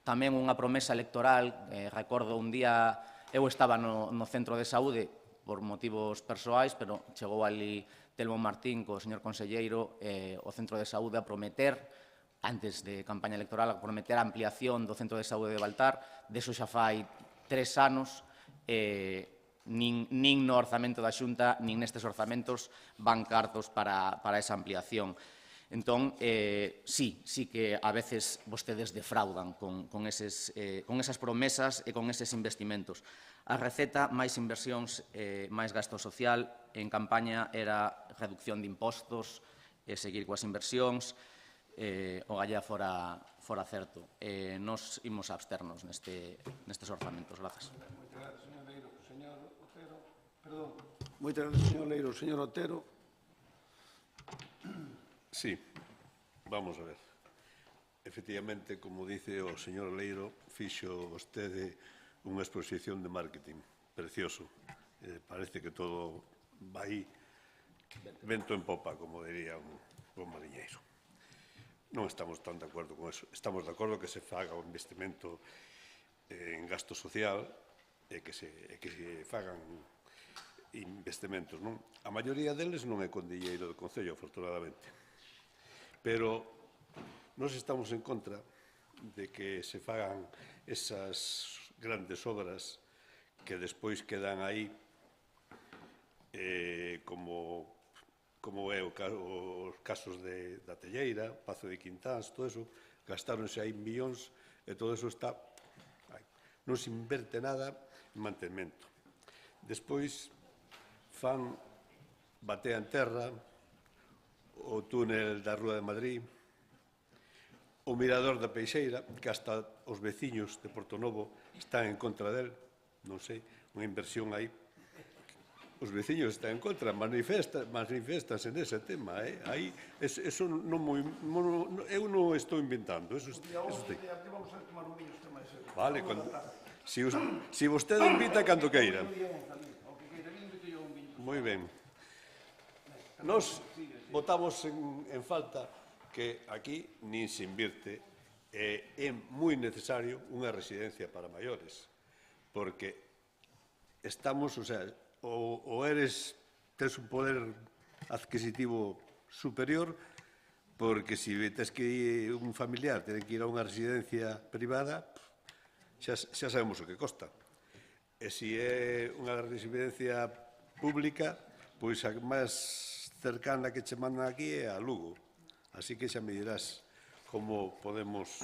tamén unha promesa electoral, recordo un día, eu estaba no centro de saúde por motivos persoais, pero chegou ali Telmo Martín co señor conselleiro o centro de saúde a prometer, antes de campaña electoral, a prometer a ampliación do centro de saúde de Baltar. Deso xa fai 3 anos, nin no orzamento da Xunta, nin nestes orzamentos van cartos para esa ampliación. Entón, sí que a veces vostedes defraudan con esas promesas e con eses investimentos. A receta, máis inversións, máis gasto social. En campaña era reducción de impostos, seguir coas inversións, o gallá fora certo. Nos imos a absternos nestes orzamentos. Grazas. Moitas gracias, señor Leiro. Señor Otero. Sí, vamos a ver. Efectivamente, como dice o señor Leiro, fixo vostede unha exposición de marketing precioso. Parece que todo va aí vento en popa, como diría un bom mariñeiro. Non estamos tan de acordo con eso. Estamos de acordo que se faga o investimento en gasto social e que se fagan investimentos, non? A maioría deles non é condilleiro do Concello, afortunadamente. Pero nós estamos en contra de que se fagan esas grandes obras que despois quedan aí como é os casos da Telleira, Pazo de Quintáns, todo eso, gastáronse aí millóns e todo eso está... Non se inverte nada en mantenimento. Despois fan Batea en Terra, o túnel da Rúa de Madrid, o mirador da Peixeira, que hasta os veciños de Portonovo están en contra del, non sei, unha inversión aí. Os veciños están en contra, manifestanse nese tema. Aí, eso eu non estou inventando. Vale, si vostede invita cando queira. Moi ben. Nos votamos en falta que aquí nin se invirte. É moi necesario unha residencia para maiores, porque estamos, o sea, ou tes un poder adquisitivo superior, porque se tes que ir un familiar, ten que ir a unha residencia privada, xa sabemos o que costa. E se é unha residencia pública, pois a máis cercana que che mandan aquí é a Lugo. Así que xa me dirás como podemos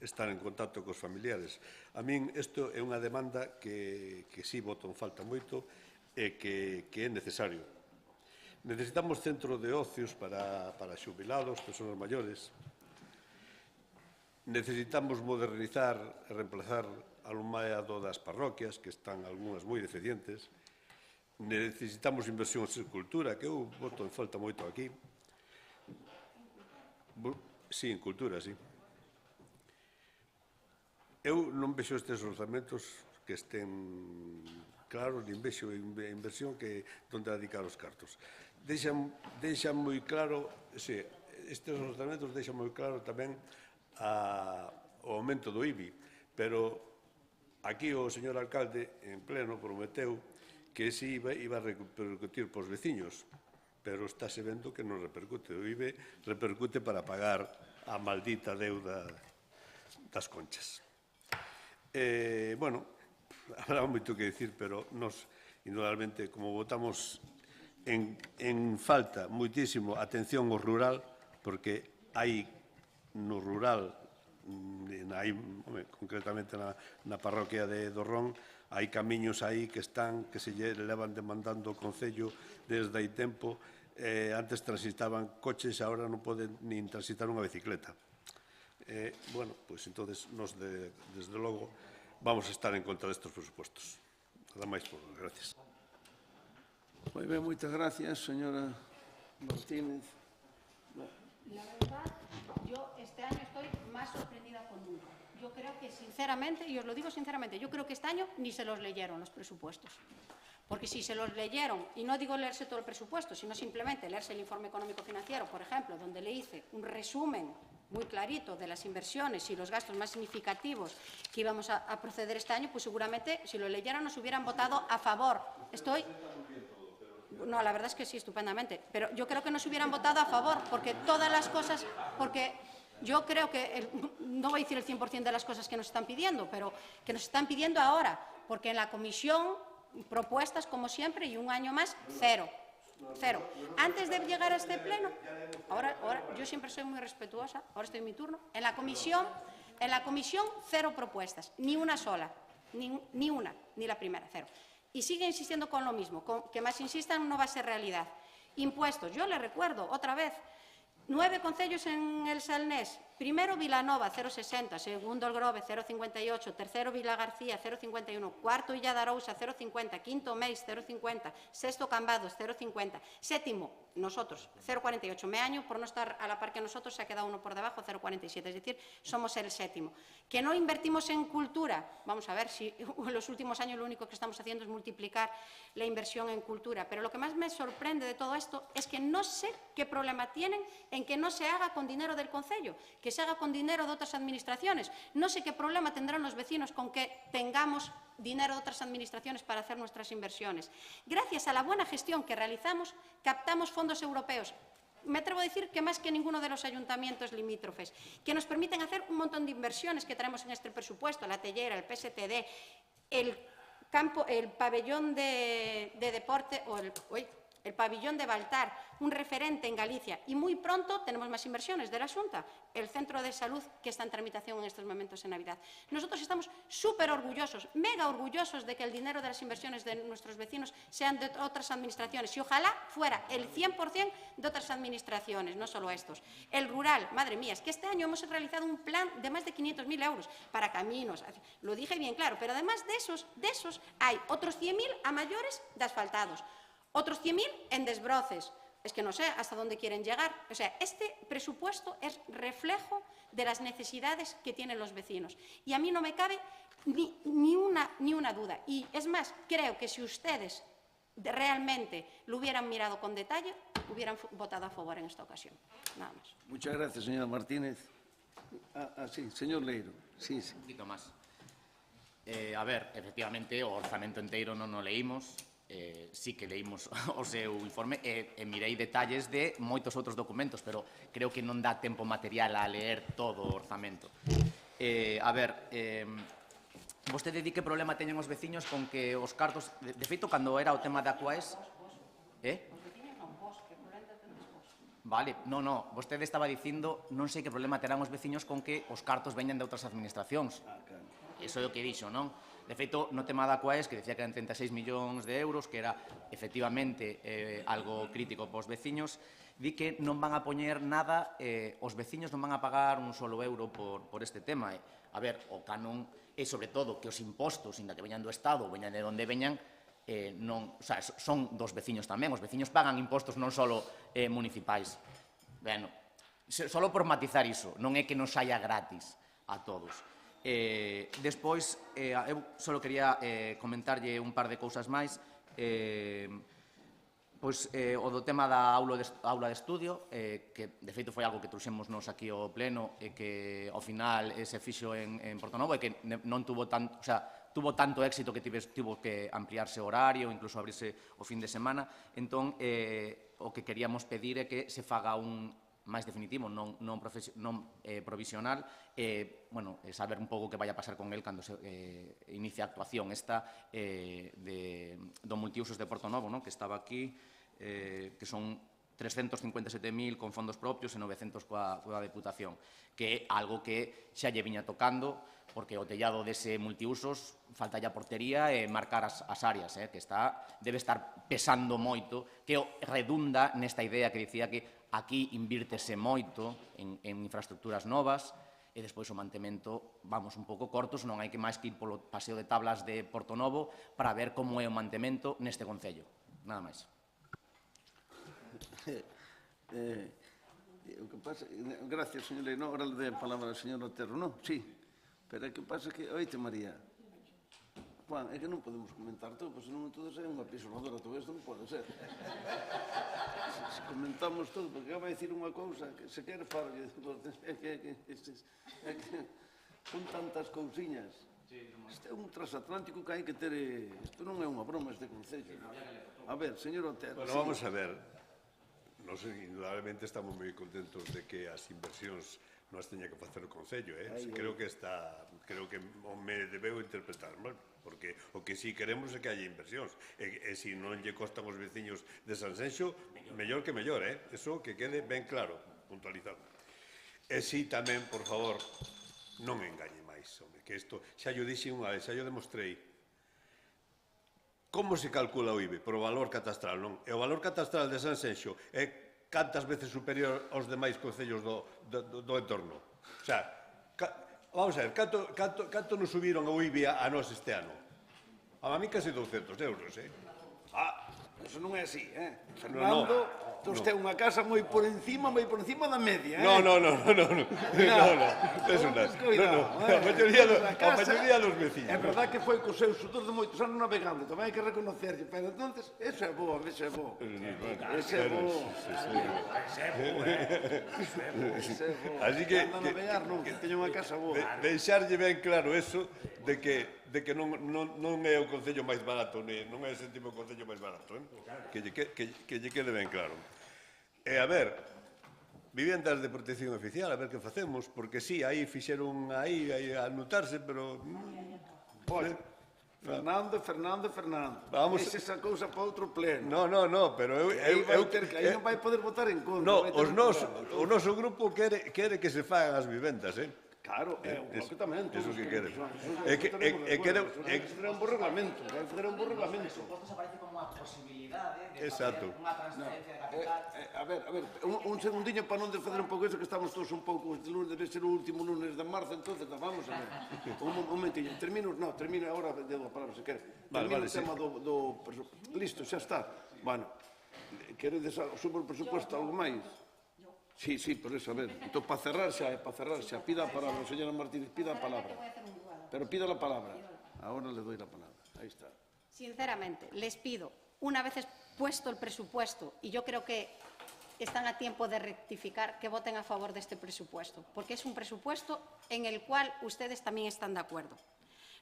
estar en contacto cos familiares. A min isto é unha demanda que si voto en falta moito e que é necesario. Necesitamos centros de ocios para xubilados, persoas maiores. Necesitamos modernizar e reemplazar alumbrado das parroquias, que están algunhas moi deficientes. Necesitamos inversión en cultura, que eu voto en falta moito aquí. Sí, en cultura, sí. Eu non vexo estes orzamentos que estén claros, nin vexo a inversión que onde dedicar os cartos. Deixan moi claro, estes orzamentos deixan moi claro tamén o aumento do IBI, pero aquí o señor alcalde en pleno prometeu que se iba a repercutir pos veciños, pero estáse vendo que non repercute. O IBI repercute para pagar a maldita deuda das conchas. Bueno, habrá moito que dicir, pero nos, indudablemente, como votamos en falta moitísimo atención ao rural, porque hai no rural, concretamente na parroquia de Dorrón, hai camiños aí que se levan demandando o Concello desde hai tempo. Antes transitaban coches, agora non poden nin transitar unha bicicleta. Bueno, pois entonces nos desde logo vamos a estar en contra destes presupostos. Nada máis por hoy. Gracias. Moi ben, moitas gracias, señora Martínez. La verdad, yo este año estoy más sorprendida con nunca. Yo creo que, sinceramente, y os lo digo sinceramente, yo creo que este año ni se los leyeron los presupuestos. Porque si se los leyeron, y no digo leerse todo el presupuesto, sino simplemente leerse el informe económico-financiero, por ejemplo, donde le hice un resumen muy clarito de las inversiones y los gastos más significativos que íbamos a proceder este año, pues seguramente si lo leyeran nos hubieran votado a favor. No, la verdad es que sí, estupendamente. Pero yo creo que nos hubieran votado a favor, porque todas las cosas, porque yo creo que, no voy a decir el 100% de las cosas que nos están pidiendo, pero que nos están pidiendo ahora, porque en la comisión, propuestas como siempre, y un año más, cero. Antes de llegar a este pleno, ahora yo siempre soy muy respetuosa, ahora estoy en mi turno, en la comisión cero propuestas, ni una sola, ni una, ni la primera, cero. Y sigue insistiendo con lo mismo, que más insistan no va a ser realidad. Impuestos, yo le recuerdo otra vez, 9 concellos en el Salnés. Primero Vilanova, 0,60. Segundo El Grove, 0,58. Tercero Vilagarcía, 0,51. Cuarto Illa de Arousa, 0,50. Quinto Meis, 0,50. Sexto Cambados, 0,50. Séptimo, nosotros, 0,48. Meaño, por no estar a la par que nosotros, se ha quedado uno por debajo, 0,47. Es decir, somos el séptimo. ¿Que no invertimos en cultura? Vamos a ver si en los últimos años lo único que estamos haciendo es multiplicar la inversión en cultura. Pero lo que más me sorprende de todo esto es que no sé qué problema tienen en que no se haga con dinero del concello, que se haga con dinero de otras administraciones. No sé qué problema tendrán los vecinos con que tengamos dinero de otras administraciones para hacer nuestras inversiones. Gracias a la buena gestión que realizamos, captamos fondos europeos. Me atrevo a decir que más que ninguno de los ayuntamientos limítrofes, que nos permiten hacer un montón de inversiones que traemos en este presupuesto, la Tellera, el PSTD, el pabellón de deporte o el pabellón de Baltar, un referente en Galicia. Y muy pronto tenemos más inversiones de la Xunta, el centro de salud que está en tramitación en estos momentos en Navidad. Nosotros estamos súper orgullosos, mega orgullosos de que el dinero de las inversiones de nuestros vecinos sean de otras administraciones y ojalá fuera el 100% de otras administraciones, no solo estos. El rural, madre mía, es que este año hemos realizado un plan de más de 500.000 euros para caminos, lo dije bien claro, pero además de esos hay otros 100.000 a mayores de asfaltados, otros 100.000 en desbroces. Es que no sé hasta dónde quieren llegar. O sea, este presupuesto es reflejo de las necesidades que tienen los vecinos. Y a mí no me cabe ni una duda. Y es más, creo que si ustedes realmente lo hubieran mirado con detalle, hubieran votado a favor en esta ocasión. Nada más. Muchas gracias, señora Martínez. Sí, señor Leiro. Sí. Un poquito máis. A ver, efectivamente, o orzamento enteiro non o leímos. Sí que leímos o seu informe e mirei detalles de moitos outros documentos, pero creo que non dá tempo material a leer todo o orzamento. A ver, vostede di que problema teñen os veciños con que os cartos... De feito, cando era o tema da Aquaes... Vale, non, vostede estaba dicindo non sei que problema terán os veciños con que os cartos veñan de outras administracións. Iso é o que dixo, non? De feito, no tema da Aquaes, que decía que eran 36 millóns de euros, que era efectivamente algo crítico para os veciños, di que non van a poñer nada, os veciños non van a pagar un solo euro por este tema. A ver, o canon é sobre todo que os impostos, inda que veñan do Estado, veñan de onde veñan, son dos veciños tamén. Os veciños pagan impostos non só municipais. Bueno, só por matizar iso, non é que nos saia gratis a todos. Despois, eu só quería comentarlle un par de cousas máis. O do tema da aula de estudio, que de feito foi algo que trouxemos nos aquí ao pleno e que ao final se fixo en Portonovo e que non tuvo tanto, tuvo tanto éxito que tivo que ampliarse o horario, incluso abrirse o fin de semana. Entón, o que queríamos pedir é que se faga un máis definitivo, non provisional, saber un pouco que vai a pasar con el cando se inicia a actuación esta do multiusos de Portonovo, que estaba aquí, que son 357.000 con fondos propios e 900 coa Deputación, que é algo que xa lle viña tocando, porque o tellado dese multiusos falta ya portería e marcar as áreas, que debe estar pesando moito, que redunda nesta idea que dicía que aquí invírtese moito en infraestructuras novas e despois o mantemento, vamos un pouco cortos, non hai que máis que ir polo paseo de tablas de Portonovo para ver como é o mantemento neste concello. Nada máis. Gracias, señor Leiro. Ahora le doy a palabra al señor Otero. No, sí. Pero que pasa que, oíte, María, Juan, é que non podemos comentar todo, pois non todo é unha pisoladora, todo isto non pode ser. Se comentamos todo, porque vai dicir unha cousa que se quere faro, é que son tantas cousiñas. Isto é un transatlántico que hai que ter... Isto non é unha broma, este concello. A ver, señor Otero. Bueno, vamos a ver. Nos, indudablemente, estamos moi contentos de que as inversións non as teña que facer o Concello, creo que me debeu interpretar mal, porque o que si queremos é que haya inversións, e se non lle costan os veciños de Sanxenxo, mellor que mellor, eso que quede ben claro, puntualizado. E si tamén, por favor, non engañe máis, que isto xa yo dixen unha vez, xa yo demostrei. Como se calcula o IBE? Por o valor catastral, non? E o valor catastral de Sanxenxo é cantas veces superior aos demais concellos do entorno. O sea, vamos a ver, canto nos subiron o IBI a nós este ano? A mí casi 200 euros, Eso non é así, Fernando, ten unha casa moi por encima da media, No, eso non. A maioría dos veciños. É verdad que foi cos seus sudor de moitos anos navegando, tamén hai que reconocerlle, pero entonces, eso é bo, Ese é bo. Así que Anda a navegar, non, que teña unha casa boa. deixarlle ben claro eso de que non é o concello máis barato, non é o sétimo concello máis barato, que lle quede ben claro. E a ver, vivendas de protección oficial, a ver que facemos, porque sí, aí fixeron aí a anotarse, pero... Fernando. Vamos. Ese esa cousa para outro pleno. No, pero Aí non vai poder votar en contra. No, o noso grupo quere que se fagan as vivendas, Claro, completamente. Eso que quere. É un bo reglamento. Isto aparece como unha posibilidade de Exacto. facer unha transferencia de capital. A ver, un segundiño para non desfacer un pouco iso, que estamos todos un pouco, este lunes debe ser o último lunes de marzo, entonces vamos a ver. Un momentillo, termino agora, dedo a palabra se quere. Termino o tema do... Listo, xa está. Bueno, queredes sobre o presupuesto algo máis? Sí, por eso, a ver. Entón, para cerrar xa, pida a palabra, señora Martínez, pida a palabra. Pero pida la palabra. Ahora le doy la palabra. Ahí está. Sinceramente, les pido, una vez puesto el presupuesto, y yo creo que están a tiempo de rectificar, que voten a favor de este presupuesto, porque es un presupuesto en el cual ustedes también están de acuerdo.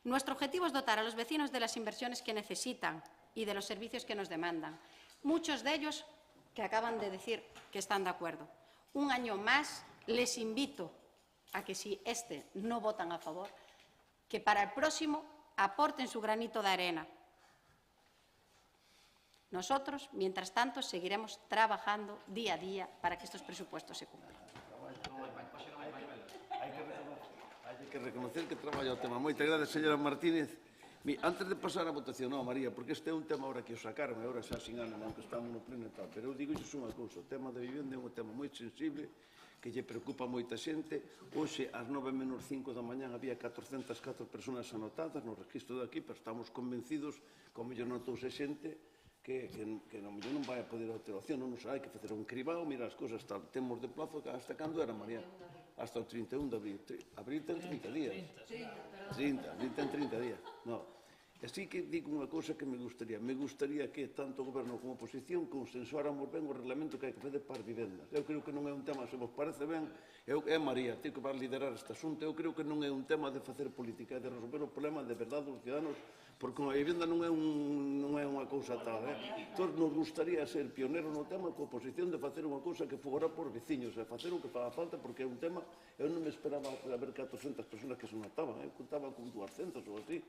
Nuestro objetivo es dotar a los vecinos de las inversiones que necesitan y de los servicios que nos demandan. Muchos de ellos que acaban de decir que están de acuerdo. Un año más les invito a que si no votan a favor, que para el próximo aporten su granito de arena. Nosotros, mientras tanto, seguiremos trabajando día a día para que estos presupuestos se cumplan. Hai que reconocer que traballa o tema. Moitas gracias, señora Martínez. Antes de pasar a votación, María, porque este é un tema ahora que o sacaron, agora xa sin ánimo, aunque estamos no pleno e tal, pero eu digo iso unha cousa, o tema da vivenda é un tema moi sensible, que lle preocupa moita xente. Hoxe, ás 9:05 da mañán, había 404 personas anotadas no registro de aquí, pero estamos convencidos, como mellor notouse xente, que non mellor non vai a poder ter opción, non nos hai que facer un cribado, mira as cousas, temos de plazo, hasta cando era, María? Hasta o 31 de abril. Abril ten 30 días. 30, abril ten 30 días. No. Así que digo unha cousa que me gustaría que tanto o Goberno como a oposición consensuáramos ben o reglamento que hai que fazer para as vivendas. Eu creo que non é un tema, se vos parece ben, María, ten que vai liderar este asunto, eu creo que non é un tema de facer política, é de resolver o problema de verdade dos ciudadanos, porque a vivenda non é unha cousa tal. Entón, nos gustaría ser pioneros no tema coa oposición de facer unha cousa que fora por veciños, e facer o que faga falta, porque é un tema, eu non me esperaba haber 400 personas que se notaban, eu contaba con 200 ou así.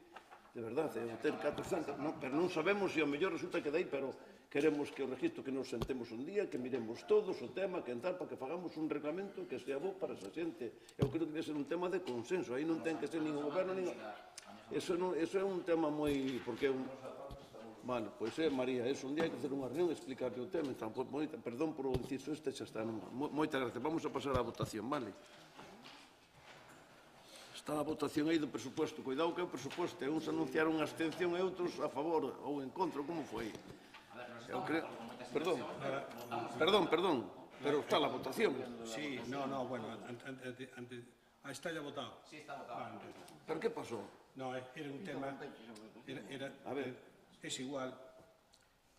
De verdade, ter 400, pero non sabemos se ao mellor resulta que dai, pero queremos que o registro, que nos sentemos un día, que miremos todos o tema, que entrar, para que fagamos un reglamento que sea bo para esa xente. Eu creo que debe ser un tema de consenso, aí non ten que ser nin o goberno, nin... Eso é un tema moi... porque é un... Bueno, pois María, eso, un día hai que facer unha reunión e explicarle o tema. Perdón por dicir iso, xa está. Moitas gracias. Vamos a pasar á votación, vale? Está a votación aí do presupuesto. Cuidado que é o presupuesto. Uns anunciaron a abstención e outros a favor ou en contra. Como foi? Eu creo... Perdón. Pero está a votación. Sí, bueno, antes... está ya votado. Sí, está votado. Pero que pasou? No, era un tema... A ver, es igual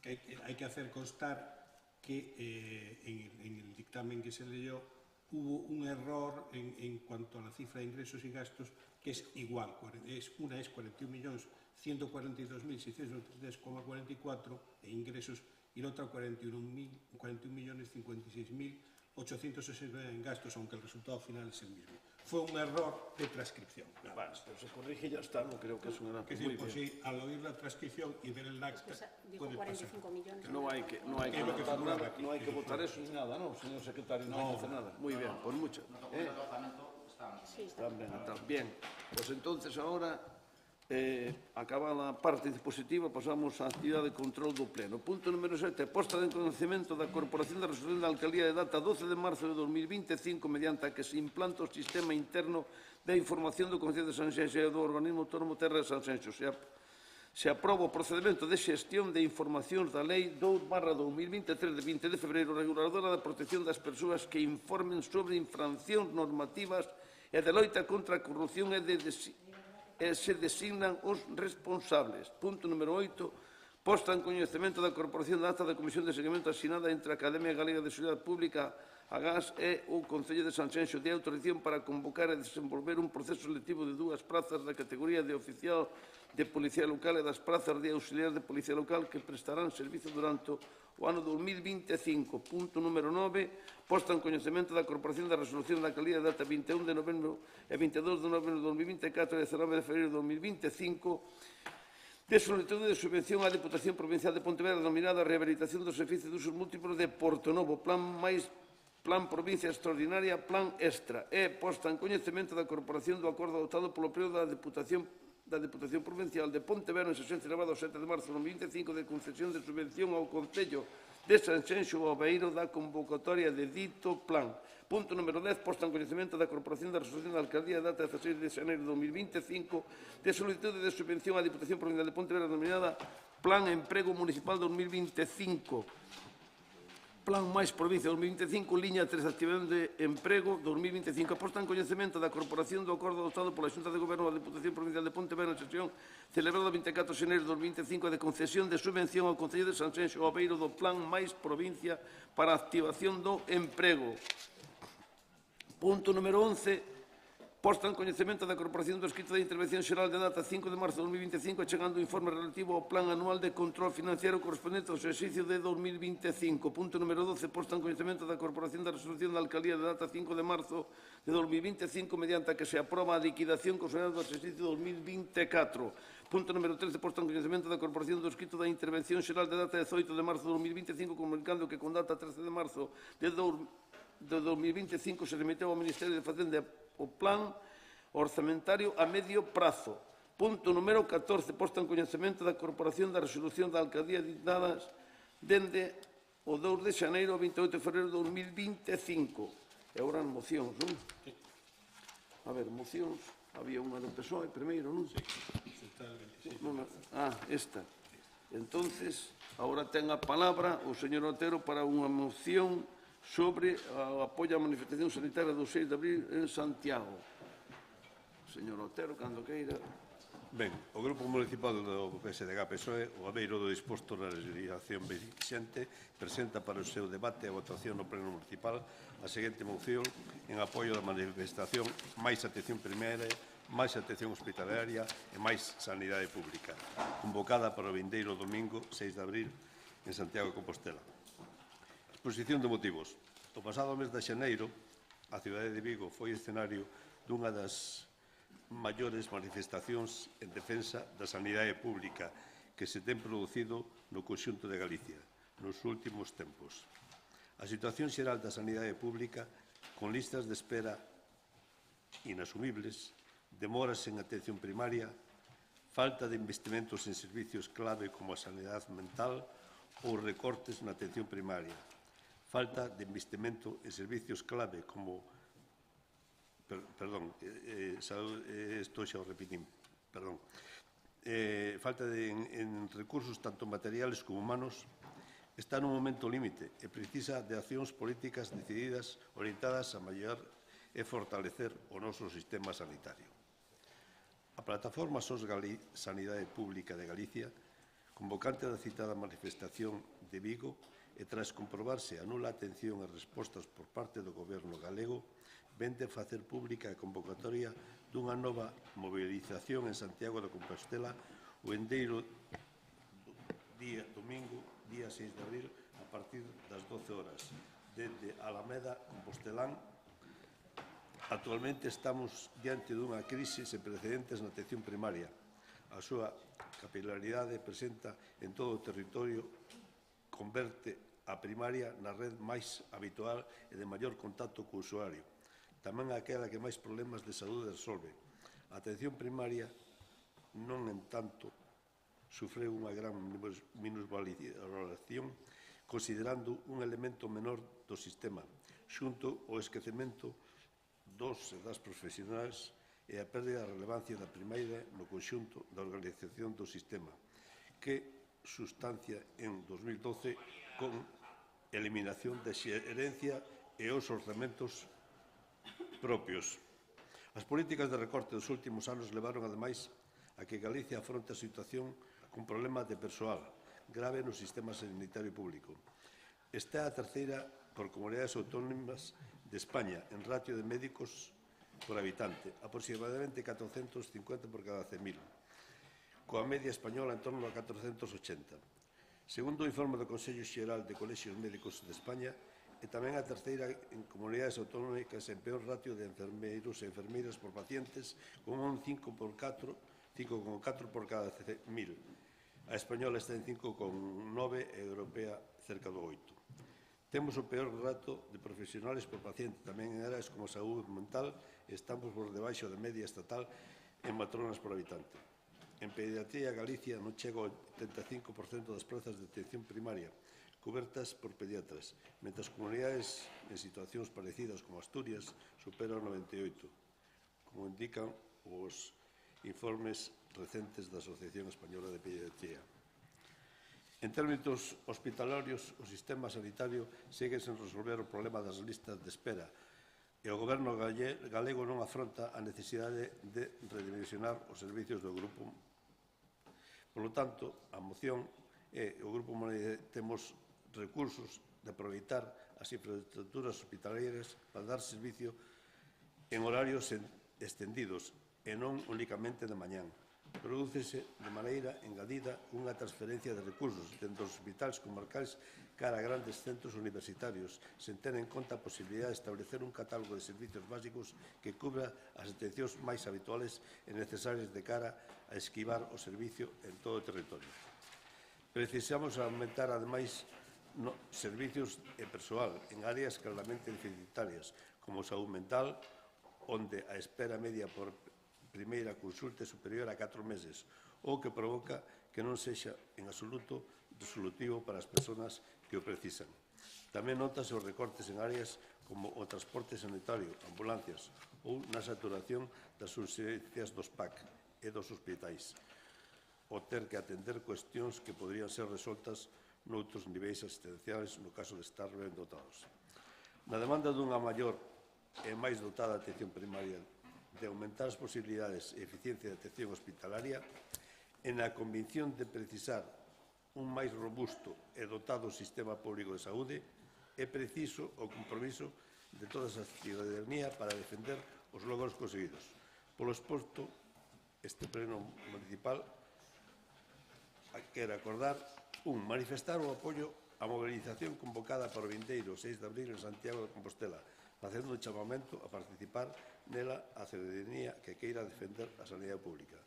que hay que hacer constar que en el dictamen que se leyó hubo un error en cuanto a la cifra de ingresos y gastos, que es igual. Una es 41.142.633,44 de ingresos y la otra 41.056.860 en gastos, aunque el resultado final es el mismo. Fue un error de transcripción. Bueno, pero se corrige y ya está, no creo que es un error. Es decir, pues sí, al oír la transcripción y ver el acta, Dijo 45 millones. No hay que votar nada, no hay que votar eso ni nada, ¿no, señor secretario? No hay que hacer nada. Muy bien, pues mucho. Sí, Están bien. Bien, pues entonces ahora Acabada a parte dispositiva, pasamos á actividade de control do Pleno. Punto número 7. Posta de conocemento da Corporación de Resolución da Alcaldía de data 12 de marzo de 2025 mediante a que se implanta o sistema interno de información do Concello de Sanxenxo e do Organismo Autónomo Terra de Sanxenxo. Se aproba o procedimento de xestión de informacións da Lei 2/2023 de 20 de febreiro reguladora da protección das persoas que informen sobre infraccións normativas e de loita contra a corrupción e se designan os responsables. Punto número 8. Posta en coñecemento da Corporación da acta da Comisión de Seguimento asinada entre a Academia Galega de Seguridade Pública, a GAS e o Concello de Sanxenxo de autorización para convocar e desenvolver un proceso selectivo de 2 prazas da categoría de oficial de Policía Local e das prazas de auxiliar de Policía Local que prestarán servizo durante o ano 2025. Punto número 9. Posta en coñecemento da Corporación da Resolución da Alcaldía de data 21 de novembro e 22 de novembro de 2024 e 19 de febreiro de 2025 de solicitude de subvención á Deputación Provincial de Pontevedra denominada Rehabilitación dos Servicios de Usos Múltiplos de Portonovo, Plan Provincia Extraordinaria, Plan Extra. E posta en coñecemento da Corporación do acordo adoptado polo período da Deputación Provincial de Pontevedra en sesión celebrada o 7 de marzo de 2025 de concesión de subvención ao Concello de Sanxenxo ao Aveiro da convocatoria de dito plan. Punto número 10. Posta en coñecemento da Corporación da Resolución da Alcaldía de data 16 de xaneiro de 2025 de solicitude de subvención á Diputación Provincial de Pontevedra denominada Plan Emprego Municipal 2025. Plan máis Provincia 2025, liña 3, actividade de emprego 2025. Posta en coñecemento da Corporación do acordo adoptado pola Xunta de Goberno da Deputación Provincial de Pontevedra en sesión celebrada 24 de xaneiro de 2025 de concesión de subvención ao Concello de Sanxenxo ao Aveiro do Plan máis Provincia para a activación do emprego. Punto número 11. Posta en coñecemento da Corporación do escrito de intervención xeral de data 5 de marzo de 2025 chegando o informe relativo ao Plan Anual de Control Financiero correspondente ao exercicio de 2025. Punto número 12. Posta en coñecemento da Corporación da Resolución da Alcaldía de data 5 de marzo de 2025 mediante a que se aproba a liquidación consolidada do exercicio 2024. Punto número 13. Posta en coñecemento da Corporación do escrito da intervención xeral de data 18 de marzo de 2025 comunicando que con data 13 de marzo de 2025 se remiteu ao Ministerio de Facenda o plan orzamentario a medio prazo. Punto número 14. Posta en coñecemento da Corporación da Resolución da Alcaldía dictadas dende o 2 de xaneiro ao 28 de febreiro de 2025. E agora as mocións, non? A ver, mocións. Había unha do PSOE primeiro, non? Esta. Entonces, agora ten a palabra o señor Otero para unha moción sobre o apoio á manifestación sanitaria do 6 de abril en Santiago. Señor Otero, cando queira. Ben, o Grupo Municipal do PSDG-PSOE, o Aveiro do disposto na legislación vixente, presenta para o seu debate e votación no Pleno Municipal a seguinte moción en apoio da manifestación máis atención primaria, máis atención hospitalaria e máis sanidade pública, convocada para o vindeiro domingo 6 de abril en Santiago de Compostela. Exposición de motivos. O pasado mes de xaneiro, a cidade de Vigo foi escenario dunha das maiores manifestacións en defensa da sanidade pública que se ten producido no conxunto de Galicia nos últimos tempos. A situación xeral da sanidade pública, con listas de espera inasumibles, demoras en atención primaria, falta de investimentos en servicios clave como a sanidade mental ou recortes na atención primaria, falta de investimento en servicios clave como falta en recursos tanto materiales como humanos, está nun momento límite e precisa de accións políticas decididas orientadas a mellorar e fortalecer o noso sistema sanitario. A plataforma SOS Sanidade Pública de Galicia, convocante da citada manifestación de Vigo, e tras comprobarse a nula atención e respostas por parte do Goberno galego, vende facer pública a convocatoria dunha nova mobilización en Santiago de Compostela o endeiro domingo, día 6 de abril, a partir das 12 horas, desde Alameda, Compostelán. Actualmente estamos diante dunha crise sen precedentes na atención primaria. A súa capilaridade presenta en todo o territorio converte a primaria na red máis habitual e de maior contacto co usuario. Tamén aquela que máis problemas de saúde resolve. A atención primaria non en tanto sufreu unha gran minusvaloración considerando un elemento menor do sistema, xunto ao esquecemento dos e das profesionais e a pérdida de relevancia da primeira no conxunto da organización do sistema, que sustancia en 2012 con eliminación da xerencia e os orzamentos propios. As políticas de recorte dos últimos anos levaron, ademais, a que Galicia afronte a situación con problemas de persoal grave no sistema sanitario público. Esta é a terceira por comunidades autónomas de España en ratio de médicos por habitante, aproximadamente 450 por cada 100.000, coa media española en torno a 480. Segundo o informe do Consello Xeral de Colexios Médicos de España, e tamén a terceira en comunidades autonómicas en peor ratio de enfermeiros e enfermeiras por pacientes, con un 5,4 por cada 100.000. A española está en 5,9 e a europea cerca do 8. Temos o peor rato de profesionales por paciente, tamén en áreas como a saúde mental, estamos por debaixo da media estatal en matronas por habitante. En pediatría, Galicia non chega ao 85% das plazas de atención primaria, cobertas por pediatras, mentre as comunidades en situacións parecidas como Asturias superan o 98%, como indican os informes recentes da Asociación Española de Pediatría. En términos hospitalarios, o sistema sanitario segue sen resolver o problema das listas de espera e o Goberno galego non afronta a necesidade de redimensionar os servicios do grupo. Por lo tanto, a moción e o Grupo temos recursos de aproveitar as infraestructuras hospitalarias para dar servicio en horarios extendidos e non únicamente de mañán. Prodúcese de maneira engadida unha transferencia de recursos dentro dos hospitais comarcais cara a grandes centros universitarios, sen ter en conta a posibilidade de establecer un catálogo de servicios básicos que cubra as atencións máis habituales e necesarias de cara a esquivar o servicio en todo o territorio. Precisamos aumentar, ademais, servicios e persoal en áreas claramente deficitarias, como saúde mental, onde a espera media por primeira consulta é superior a 4 meses, ou que provoca que non sexa en absoluto resolutivo para as persoas que o precisan. Tamén notase os recortes en áreas como o transporte sanitario, ambulancias ou na saturación das urxencias dos PAC e dos hospitais, ou ter que atender cuestións que poderían ser resoltas noutros niveis asistenciales no caso de estar ben dotados. Na demanda dunha maior e máis dotada atención primaria, de aumentar as posibilidades e eficiencia de atención hospitalaria, en a convicción de precisar un máis robusto e dotado sistema público de saúde, é preciso o compromiso de toda a ciudadanía para defender os logros conseguidos. Polo exposto, este pleno municipal quere acordar manifestar o apoio á mobilización convocada para o vindeiro 6 de abril en Santiago de Compostela, facendo un chamamento a participar nela a ciudadanía que queira defender a sanidade pública.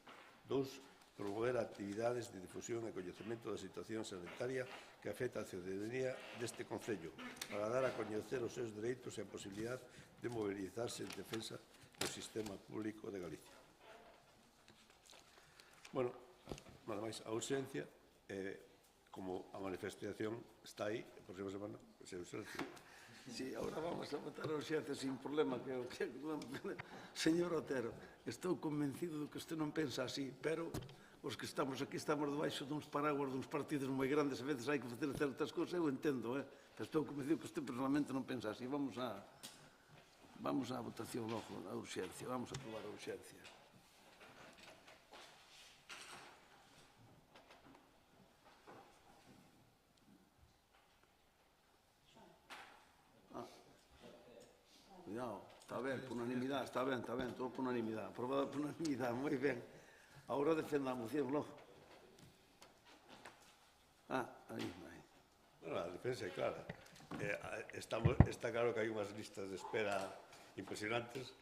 2. Promover actividades de difusión e coñecemento da situación sanitaria que afecta a ciudadanía deste concello, para dar a coñecer os seus dereitos e a posibilidade de mobilizarse en defensa do sistema público de Galicia. Bueno, nada máis, a urxencia, como a manifestación está aí, a próxima semana, se urxencia. Sí, ahora vamos a votar a urxencia sin problema. Señor Otero, estou convencido de que usted non pensa así, pero os que estamos aquí estamos debaixo duns paraguas duns partidos moi grandes, a veces hai que facer certas cousas, eu entendo, pero estou convencido que usted personalmente non pensa así. Vamos á votación logo, a urxencia, vamos a aprobar a urxencia. Cuidado, está ben, por unanimidade, está ben, todo por unanimidade, aprobado por unanimidade, moi ben. Agora defenda a moción, logo. Aí. Bueno, a defensa é clara. Está claro que hai unhas listas de espera impresionantes.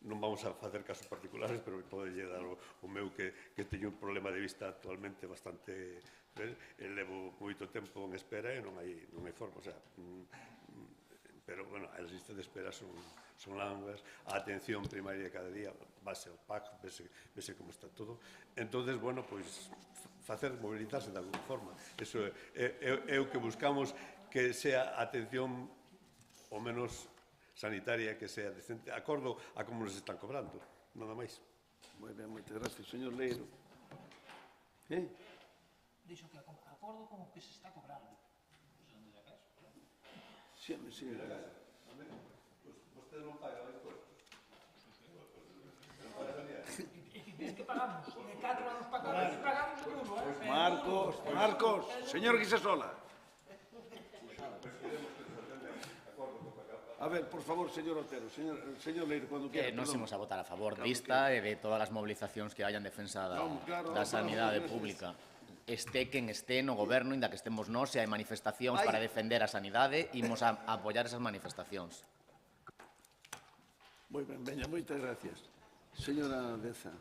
Non vamos a facer casos particulares, pero poderlle dar o meu que teño un problema de vista actualmente bastante... Levo moito tempo en espera e non hai forma, o sea... Pero, bueno, as listas de espera son son largas, a atención primaria cada día, vase ao PAC, vese como está todo. Entonces, bueno, pois, facer movilizarse de alguna forma. Eso é o que buscamos, que sea atención o menos sanitaria, que sea decente, acordo a como nos están cobrando, nada máis. Moi ben, moitas gracias. Señor Leiro. Dixo que acordo con o que se está cobrando. Sí, sí. Vostede non paga isto? Es que pagamos, de 4 anos para acá, pagamos seguro, Marcos, señor Guisasola. A ver, por favor, señor Otero, señor Leiro, cuando quiera. Nos imos a votar a favor dista e de todas as movilizacións que hayan defensa da sanidade pública. Este quen este no goberno, inda que estemos nós, se hai manifestacións para defender a sanidade, imos a apoiar esas manifestacións. Moi ben, veña, moitas gracias. Señora Deza.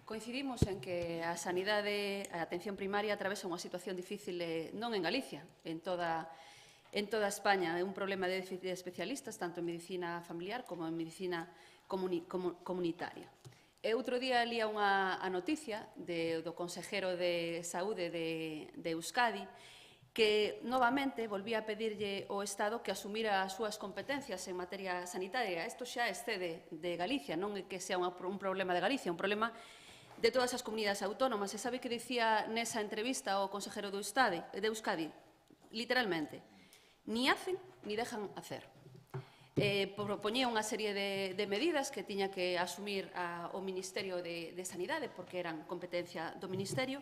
Coincidimos en que a sanidade, a atención primaria atravesa unha situación difícil non en Galicia, en toda España. É un problema de déficit de especialistas, tanto en medicina familiar como en medicina comunitaria. E outro día lía a noticia do consejero de Saúde de Euskadi que novamente volvía a pedirlle ao Estado que asumira as súas competencias en materia sanitaria. Isto xa excede de Galicia, non é que sea un problema de Galicia, un problema de todas as comunidades autónomas. E sabe que dicía nesa entrevista o consejero de Euskadi? Literalmente, ni hacen ni dejan hacer. Propoñía unha serie de medidas que tiña que asumir o Ministerio de Sanidade, porque eran competencia do Ministerio,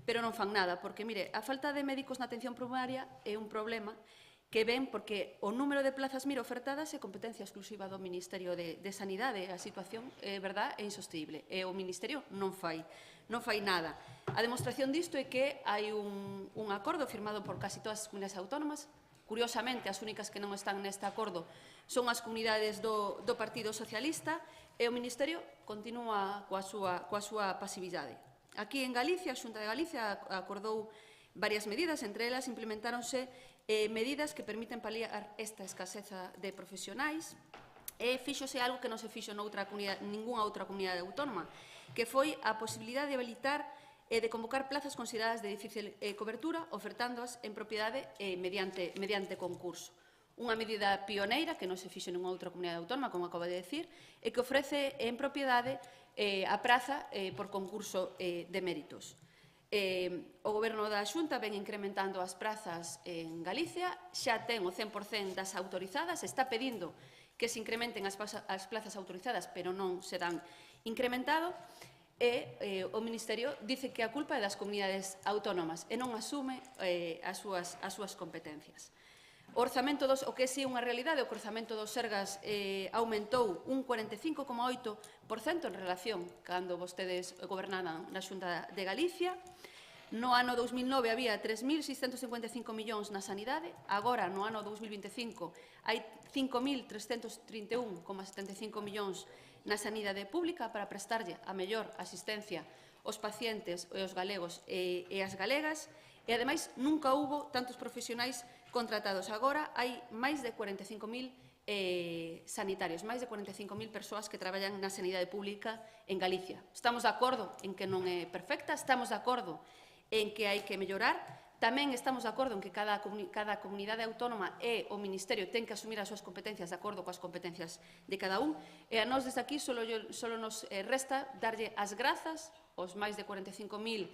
pero non fan nada, porque, mire, a falta de médicos na atención primaria é un problema que ven porque o número de plazas ofertadas é competencia exclusiva do Ministerio de Sanidade. A situación, é verdad, é insostible. E o Ministerio non fai nada. A demostración disto é que hai un acordo firmado por casi todas as comunidades autónomas. Curiosamente, as únicas que non están neste acordo son as comunidades do Partido Socialista, e o Ministerio continúa coa súa pasividade. Aquí en Galicia, a Xunta de Galicia acordou varias medidas, entre elas implementáronse medidas que permiten paliar esta escaseza de profesionais, e fíxose algo que non se fixo ningunha outra comunidade autónoma, que foi a posibilidade de habilitar e de convocar plazas consideradas de difícil cobertura, ofertándoas en propiedade mediante concurso. Unha medida pioneira que non se fixo en ninguna outra comunidade autónoma, como acabo de decir, e que ofrece en propiedade a praza por concurso de méritos. O Goberno da Xunta ven incrementando as prazas en Galicia, xa ten o 100% das autorizadas, está pedindo que se incrementen as plazas autorizadas, pero non se dan incrementado, e o Ministerio dice que a culpa é das comunidades autónomas e non asume as súas competencias. O que é unha realidade, o orzamento dos Sergas aumentou un 45,8% en relación cando vostedes gobernaban na Xunta de Galicia. No ano 2009 había 3.655 millóns na sanidade, agora no ano 2025 hai 5.331,75 millóns na sanidade pública para prestarlle a mellor asistencia aos pacientes e aos galegos e as galegas, e ademais nunca houbo tantos profesionais contratados. Agora hai máis de 45.000 sanitarios, máis de 45.000 persoas que traballan na sanidade pública en Galicia. Estamos de acordo en que non é perfecta, estamos de acordo en que hai que mellorar, tamén estamos de acordo en que cada comunidade autónoma e o Ministerio ten que asumir as súas competencias de acordo coas competencias de cada un, e a nós desde aquí solo nos resta darlle as grazas aos máis de 45.000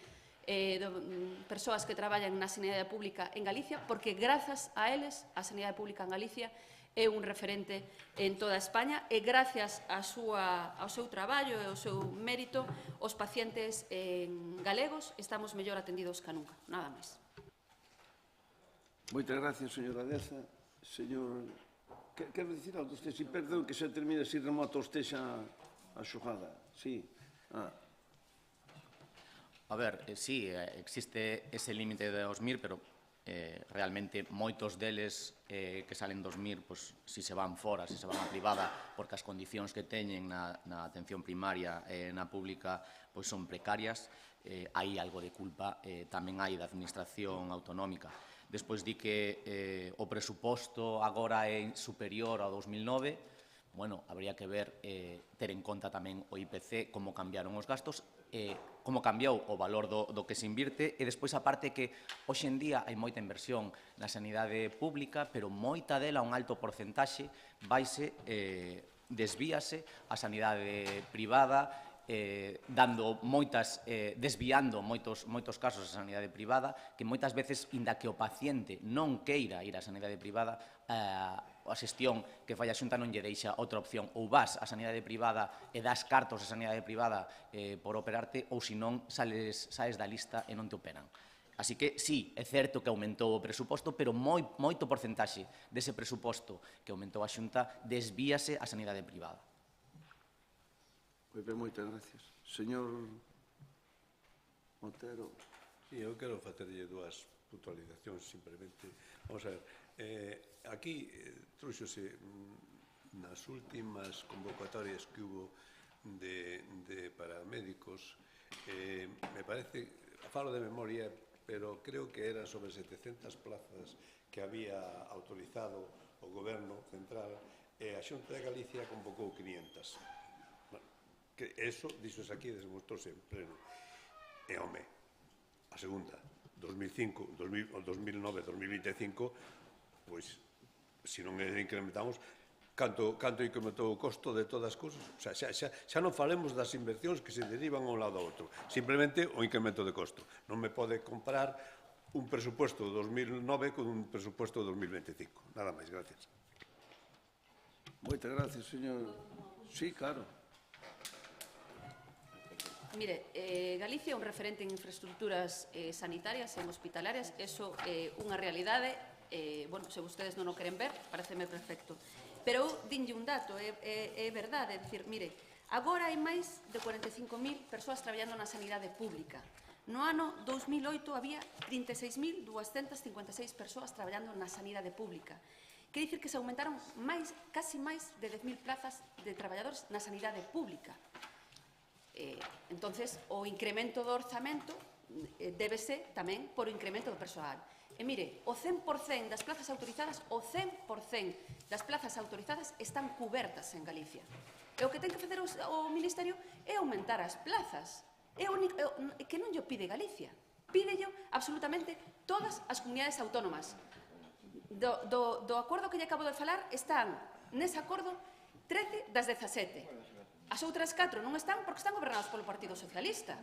persoas que traballan na sanidade pública en Galicia, porque grazas a eles a sanidade pública en Galicia é un referente en toda España, e gracias ao seu traballo e ao seu mérito os pacientes galegos estamos mellor atendidos que nunca. Nada máis. Moitas gracias, señora Deza. Señor, quero dicir algo usted, si perdón que se termine si remota usted xa a xogada. Sí. A ver, sí, existe ese límite de 2.000, pero realmente moitos deles que salen 2.000, pois, si se van fora, si se van a privada, porque as condicións que teñen na atención primaria e na pública pois son precarias, hai algo de culpa tamén hai da administración autonómica. Despois di que o presuposto agora é superior ao 2009. Bueno, habría que ver, ter en conta tamén o IPC, como cambiaron os gastos, como cambiou o valor do que se invirte, e despois a parte que hoxe en día hai moita inversión na sanidade pública, pero moita dela, un alto porcentaxe, desvíase a sanidade privada, desviando moitos casos a sanidade privada, que moitas veces, inda que o paciente non queira ir á sanidade privada, a xestión que fai a Xunta non lle deixa outra opción, ou vas á sanidade privada e das cartos á sanidade privada por operarte, ou senón saes da lista e non te operan. Así que, sí, é certo que aumentou o presuposto, pero moito porcentaxe dese presuposto que aumentou a Xunta desvíase á sanidade privada. Moi ben, moitas gracias. Señor Otero. Sí, eu quero facerlle dúas puntualizacións, simplemente. Vamos a ver, aquí trouxose nas últimas convocatorias que hubo de paramédicos, me parece, falo de memoria, pero creo que eran sobre 700 plazas que había autorizado o Goberno Central, e a Xunta de Galicia convocou 500. Que eso, dixos aquí, desmostrouse en pleno. E, home, a segunda, 2005, 2009, 2025, pois, se non incrementamos, canto incrementou o costo de todas as cousas. O sea, xa non falemos das inversións que se derivan a un lado a outro, simplemente o incremento de costo. Non me pode comparar un presupuesto de 2009 con un presupuesto de 2025. Nada máis, gracias. Moitas gracias, señor. Sí, claro. Mire, Galicia é un referente en infraestructuras sanitarias e hospitalarias, eso é unha realidade, bueno, se vostedes non o queren ver, pareceme perfecto. Pero eu dinlle un dato, é verdade, é dicir, mire, agora hai máis de 45.000 persoas traballando na sanidade pública. No ano 2008 había 36.256 persoas traballando na sanidade pública. Quer dicir que se aumentaron casi máis de 10.000 plazas de traballadores na sanidade pública. Entonces, o incremento do orzamento débese tamén por o incremento do persoal. E mire, o 100% das plazas autorizadas, están cubertas en Galicia. E o que ten que facer o Ministerio é aumentar as plazas. É que non lle pide Galicia, pídello absolutamente todas as comunidades autónomas. Do acordo que lle acabo de falar, están nese acordo 13 das 17. As outras 4 non están porque están gobernadas polo Partido Socialista,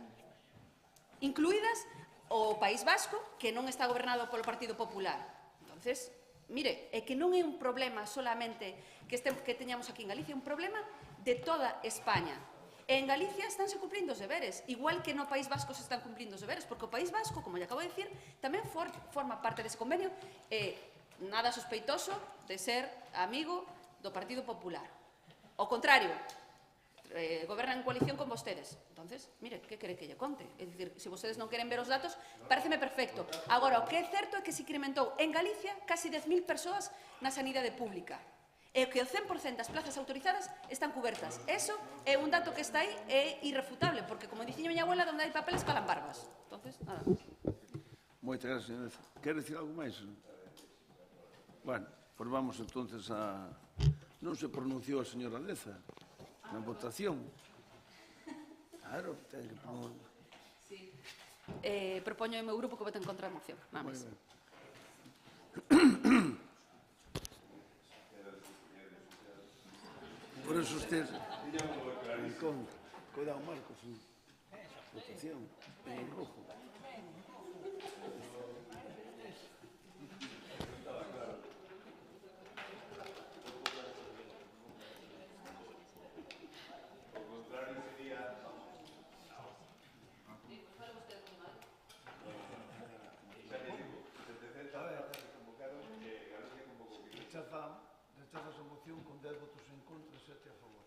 incluídas o País Vasco, que non está gobernado polo Partido Popular. Entonces, mire, é que non é un problema solamente que teñamos aquí en Galicia, é un problema de toda España. E en Galicia estánse cumplindo os deberes, igual que no País Vasco se están cumplindo os deberes, porque o País Vasco, como lle acabo de dicir, tamén forma parte dese convenio, nada sospeitoso de ser amigo do Partido Popular. Ao contrario, gobernan en coalición con vostedes. Entonces, mire, que quere que lle conte? É dicir, se vostedes non queren ver os datos, pareceme perfecto. Agora, o que é certo é que se incrementou en Galicia casi 10.000 persoas na sanidade pública. E que o 100% das plazas autorizadas están cubertas. Eso é un dato que está aí e é irrefutable, porque, como diciña miña abuela, donde hai papeles calan barbas. Entonces, nada. Moitas gracias, señora. Quer decir algo máis? Bueno, pois vamos entonces a... Non se pronunciou a señora Leza na votación. Claro, ten que pronunciar. Sí. Propoño ao meu grupo que vote en contra da moción. Nada máis. Por eso usted... Cuidado, Marcos. Votación en rojo. Rechazas a moción con 10 votos en contra e 7 a favor.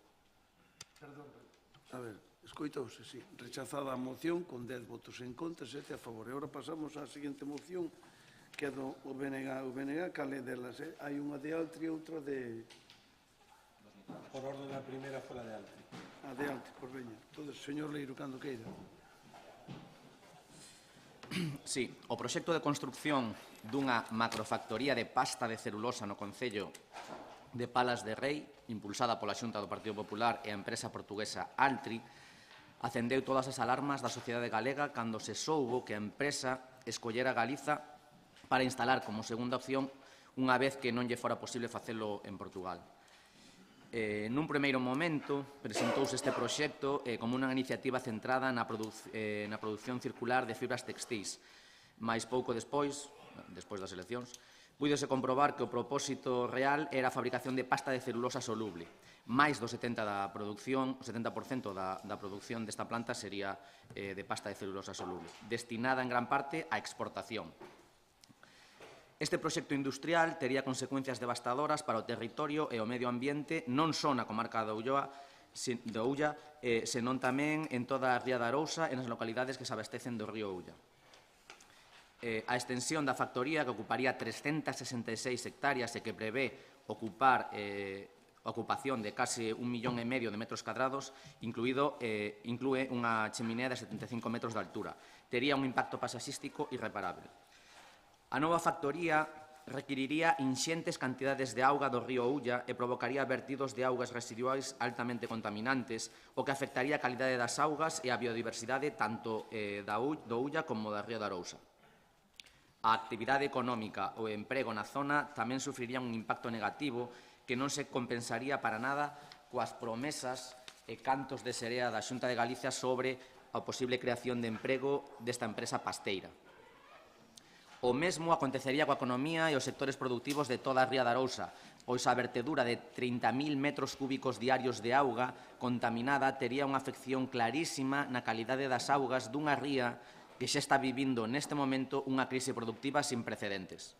Perdón. A ver, escoitouse, sí. Rechazada a moción con 10 votos en contra e 7 a favor. E agora pasamos á seguinte moción, que é do BNG. O BNG, cale delas? Hai unha de Altri e outra de... Por orden, a primeira fora de Altri. A de Altri, por veña. Todo, señor Leiro, cando queira. Sí, o proxecto de construcción dunha macrofactoría de pasta de celulosa no concello de Palas de Rei, impulsada pola Xunta do Partido Popular e a empresa portuguesa Altri, acendeu todas as alarmas da sociedade galega cando se soubo que a empresa escollera Galiza para instalar como segunda opción unha vez que non lle fora posible facelo en Portugal. Nun primeiro momento, presentouse este proxecto como unha iniciativa centrada na produción circular de fibras textís, mais pouco despois das eleccións, púidose comprobar que o propósito real era a fabricación de pasta de celulosa soluble. Mais do 70% da produción desta planta sería de pasta de celulosa soluble, destinada en gran parte á exportación. Este proxecto industrial tería consecuencias devastadoras para o territorio e o medio ambiente non só na comarca da Ulla, senón tamén en toda a ría da Arousa e nas localidades que se abastecen do río Ulla. A extensión da factoría, que ocuparía 366 hectáreas e que prevé ocupar a ocupación de case 1,5 millón de metros cadrados, inclúe unha cheminea de 75 metros de altura. Tería un impacto pasaxístico irreparable. A nova factoría requiriría inxentes cantidades de auga do río Ulla e provocaría vertidos de augas residuais altamente contaminantes, o que afectaría a calidade das augas e a biodiversidade tanto do Ulla como da ría da Arousa. A actividade económica ou emprego na zona tamén sufriría un impacto negativo que non se compensaría para nada coas promesas e cantos de serea da Xunta de Galicia sobre a posible creación de emprego desta empresa pasteira. O mesmo acontecería coa economía e os sectores productivos de toda a ría da Arousa, pois a vertedura de 30.000 metros cúbicos diarios de auga contaminada tería unha afección clarísima na calidade das augas dunha ría que xa está vivindo neste momento unha crise productiva sin precedentes.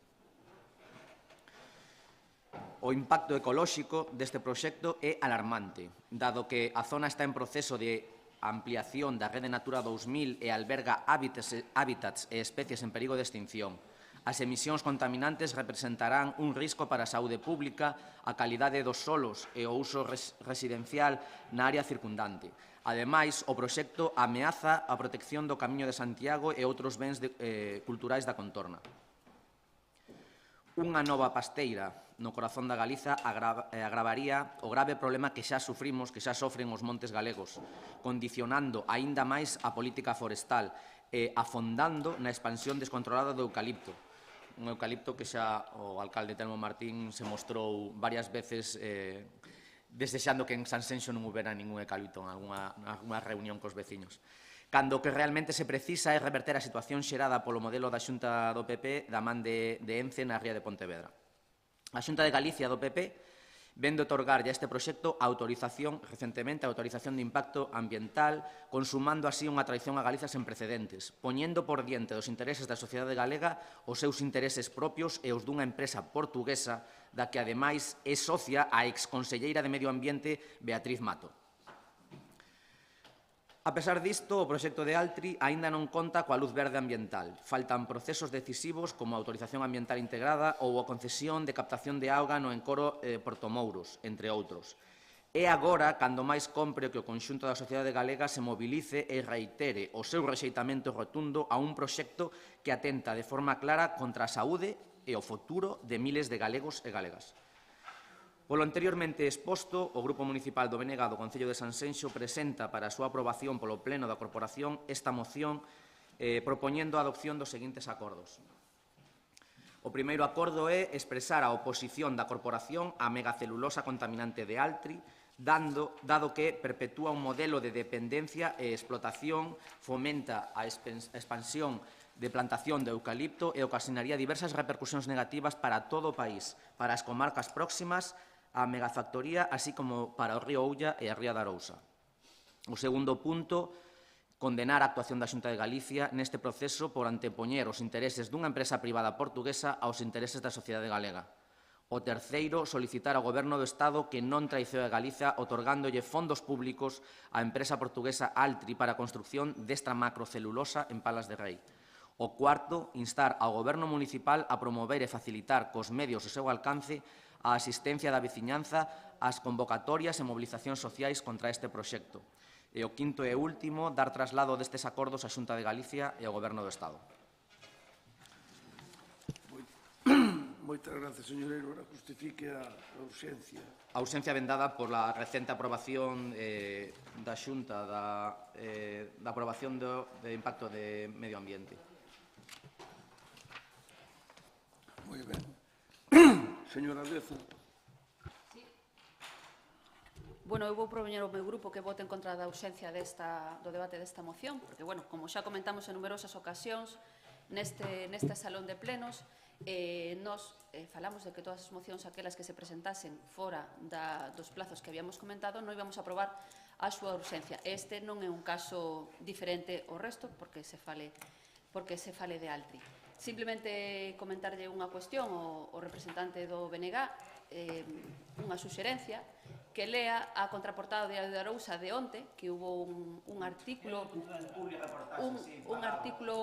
O impacto ecolóxico deste proxecto é alarmante, dado que a zona está en proceso de ampliación da Rede Natura 2000 e alberga hábitats e especies en perigo de extinción. As emisións contaminantes representarán un risco para a saúde pública, a calidade dos solos e o uso residencial na área circundante. Ademais, o proxecto ameaza a protección do Camiño de Santiago e outros bens culturais da contorna. Unha nova pasteira no corazón da Galiza agravaría o grave problema que xa sofren os montes galegos, condicionando aínda máis a política forestal e afondando na expansión descontrolada do eucalipto. Un eucalipto que xa o alcalde Telmo Martín se mostrou varias veces desexando que en Sanxenxo non houbera ningún eucalipto en algunha reunión cos veciños. Cando o que realmente se precisa é reverter a situación xerada polo modelo da Xunta do PP da man de Ence na ría de Pontevedra. A Xunta de Galicia do PP vende otorgarlle a este proxecto recentemente a autorización de impacto ambiental, consumando así unha traición a Galiza sen precedentes, poñendo por diante dos intereses da sociedade galega os seus intereses propios e os dunha empresa portuguesa da que, ademais, é socia a exconselleira de Medio Ambiente Beatriz Mato. A pesar disto, o proxecto de Altri aínda non conta coa luz verde ambiental. Faltan procesos decisivos como a autorización ambiental integrada ou a concesión de captación de auga no encoro Portomouros, entre outros. É agora cando máis compre que o conxunto da sociedade galega se mobilice e reitere o seu rexeitamento rotundo a un proxecto que atenta de forma clara contra a saúde e o futuro de miles de galegos e galegas. Polo anteriormente exposto, o Grupo Municipal do BNG do Concello de Sanxenxo presenta para a súa aprobación polo Pleno da Corporación esta moción propoñendo a adopción dos seguintes acordos. O primeiro acordo é expresar a oposición da Corporación á megacelulosa contaminante de Altri, dado que perpetúa un modelo de dependencia e explotación, fomenta a expansión de plantación de eucalipto e ocasionaría diversas repercusións negativas para todo o país, para as comarcas próximas á megafactoría, así como para o río Ulla e a ría da Arousa. O segundo punto, condenar a actuación da Xunta de Galicia neste proceso por antepoñer os intereses dunha empresa privada portuguesa aos intereses da sociedade galega. O terceiro, solicitar ao Goberno do Estado que non traizoe a Galiza otorgándolle fondos públicos á empresa portuguesa Altri para a construción desta macrocelulosa en Palas de Rei. O cuarto, instar ao Goberno municipal a promover e facilitar cos medios ao seu alcance a asistencia da veciñanza ás convocatorias e mobilizacións sociais contra este proxecto. E o quinto e último, dar traslado destes acordos á Xunta de Galicia e ao Goberno do Estado. Moitas gracias, señoreiro. Ahora justifique a urxencia. A urxencia vendada por la recente aprobación da Xunta da aprobación de impacto de medio ambiente. Moi ben. Señora Deza. Bueno, eu vou propoñer ao meu grupo que vote en contra da urxencia do debate desta moción, porque, bueno, como xa comentamos en numerosas ocasións neste salón de plenos, nos falamos de que todas as mocións aquelas que se presentasen fora dos plazos que habíamos comentado non íbamos a aprobar a súa urxencia. Este non é un caso diferente ao resto porque se fale de Altri. Simplemente comentarlle unha cuestión ao representante do BNG, unha suxerencia, que lea a contraportada do Diario de Arousa de onte, que hubo un artículo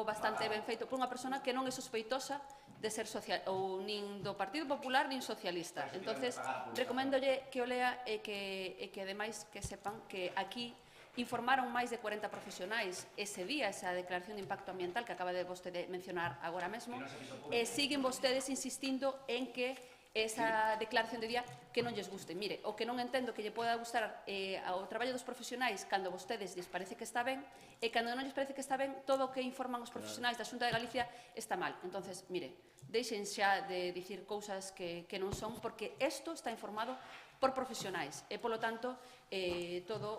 bastante ben feito por unha persona que non é sospeitosa de ser ou nin do Partido Popular nin socialista. Entonces, recoméndolle que o lea e que ademais que sepan que aquí informaron máis de 40 profesionais ese día, esa declaración de impacto ambiental que acaba de vostede mencionar agora mesmo, e siguen vostedes insistindo en que esa declaración de día que non lles guste. Mire, o que non entendo que lle poda gustar ao traballo dos profesionais cando vostedes lles parece que está ben e cando non lles parece que está ben, todo o que informan os profesionais da Xunta de Galicia está mal. Entonces, mire, deixen xa de dicir cousas que non son, porque isto está informado por profesionais e, polo tanto, todo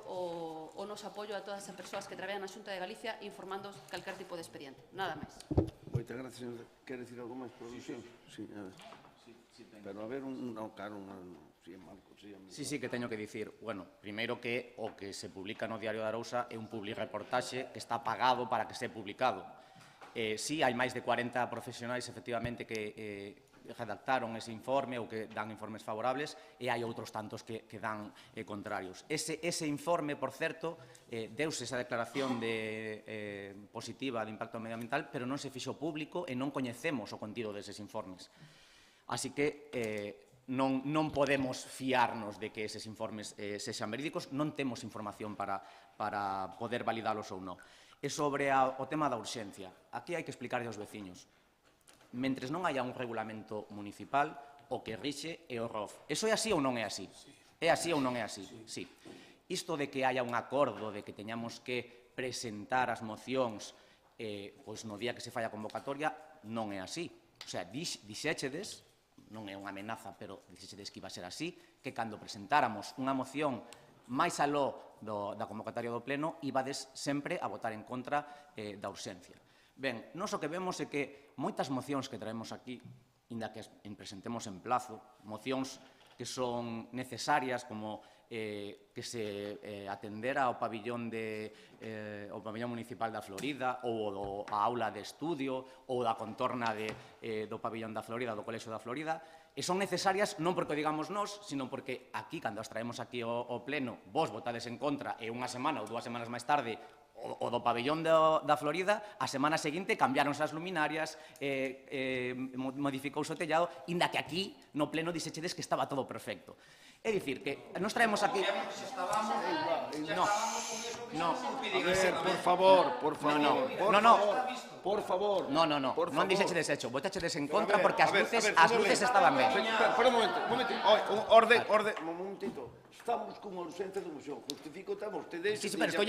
o noso apoio a todas as persoas que traballan na Xunta de Galicia informando calquer tipo de expediente. Nada máis. Moitas gracias, señor. Quere dicir algo máis por alusión? Sí, a ver. Pero a ver, Sí, que teño que dicir. Bueno, primeiro que o que se publica no Diario de Arousa é un publireportaxe que está pagado para que se publicado. Sí, hai máis de 40 profesionais, efectivamente, que redactaron ese informe ou que dan informes favorables e hai outros tantos que dan contrarios. Ese informe, por certo, deuse esa declaración positiva de impacto medioambiental, pero non se fixo público e non coñecemos o contido deses informes. Así que non podemos fiarnos de que eses informes sexan verídicos, non temos información para poder validalos ou non. E sobre o tema da urxencia, aquí hai que explicarlle aos veciños. Mentres non haya un regulamento municipal, o que rixe é o ROF. Eso é así ou non é así? É así ou non é así? Sí. Isto de que haya un acordo, de que teñamos que presentar as mocións pois no día que se fai a convocatoria, non é así. O sea, dixéchedes, non é unha amenaza, pero dixéchedes que iba a ser así, que cando presentáramos unha moción máis aló da convocatoria do Pleno, ibades sempre a votar en contra da urxencia. Ben, nós o que vemos é que moitas mocións que traemos aquí, inda que presentemos en plazo, mocións que son necesarias, como que se atendera ao pabillón municipal da Florida, ou a aula de estudio, ou da contorna do pabillón da Florida, do Colexio da Florida, e son necesarias non porque o digamos nós, sino porque aquí, cando as traemos aquí ao Pleno, vos votades en contra e unha semana ou 2 semanas máis tarde o do pabillón da Florida, a semana seguinte cambiáronse as luminarias, modificouse o tellado, inda que aquí no Pleno dixechedes que estaba todo perfecto. É dicir, que nos traemos aquí... No. Por favor. Non dixechedes hecho, votachedes en contra porque as luces estaban ben. Espera un momento. Orde, un momentito. Estamos con urxencia de moción. Justifico temos. Sí, pero estou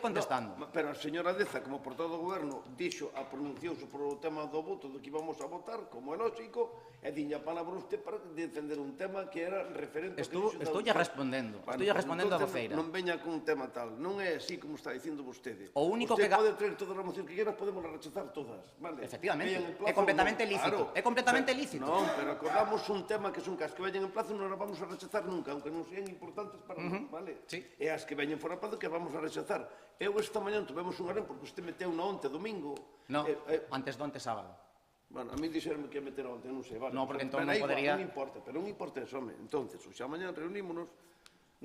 contestando. Pero a señora Deza, como portavoz do Goberno, dixo a pronunciouse por o tema do voto do que íbamos a votar, como é lógico, e diña a palabra usted para defender un tema que era referente... Estou respondendo a voceira. Non veña con un tema tal. Non é así como está dicindo vostede. O único que... Usted pode traer todas as mocións que quieras, podemos rechazar todas. Efectivamente, é completamente lícito. É completamente lícito. Non, pero acordamos un tema que son cas que veñen en plazo non as vamos a rechazar nunca, aunque non sean importantes para nós, vale? E as que veñen fora plazo que vamos a rechazar. Eu esta mañá tuvemos un arén porque usted meteu na onte domingo. Non, antes do onte sábado. Bueno, a mí dixeronme que ia meter onte, non sei, vale. Non, porque entón non podería... Pero non importa eso, home. Entonces, xa mañá reunímonos,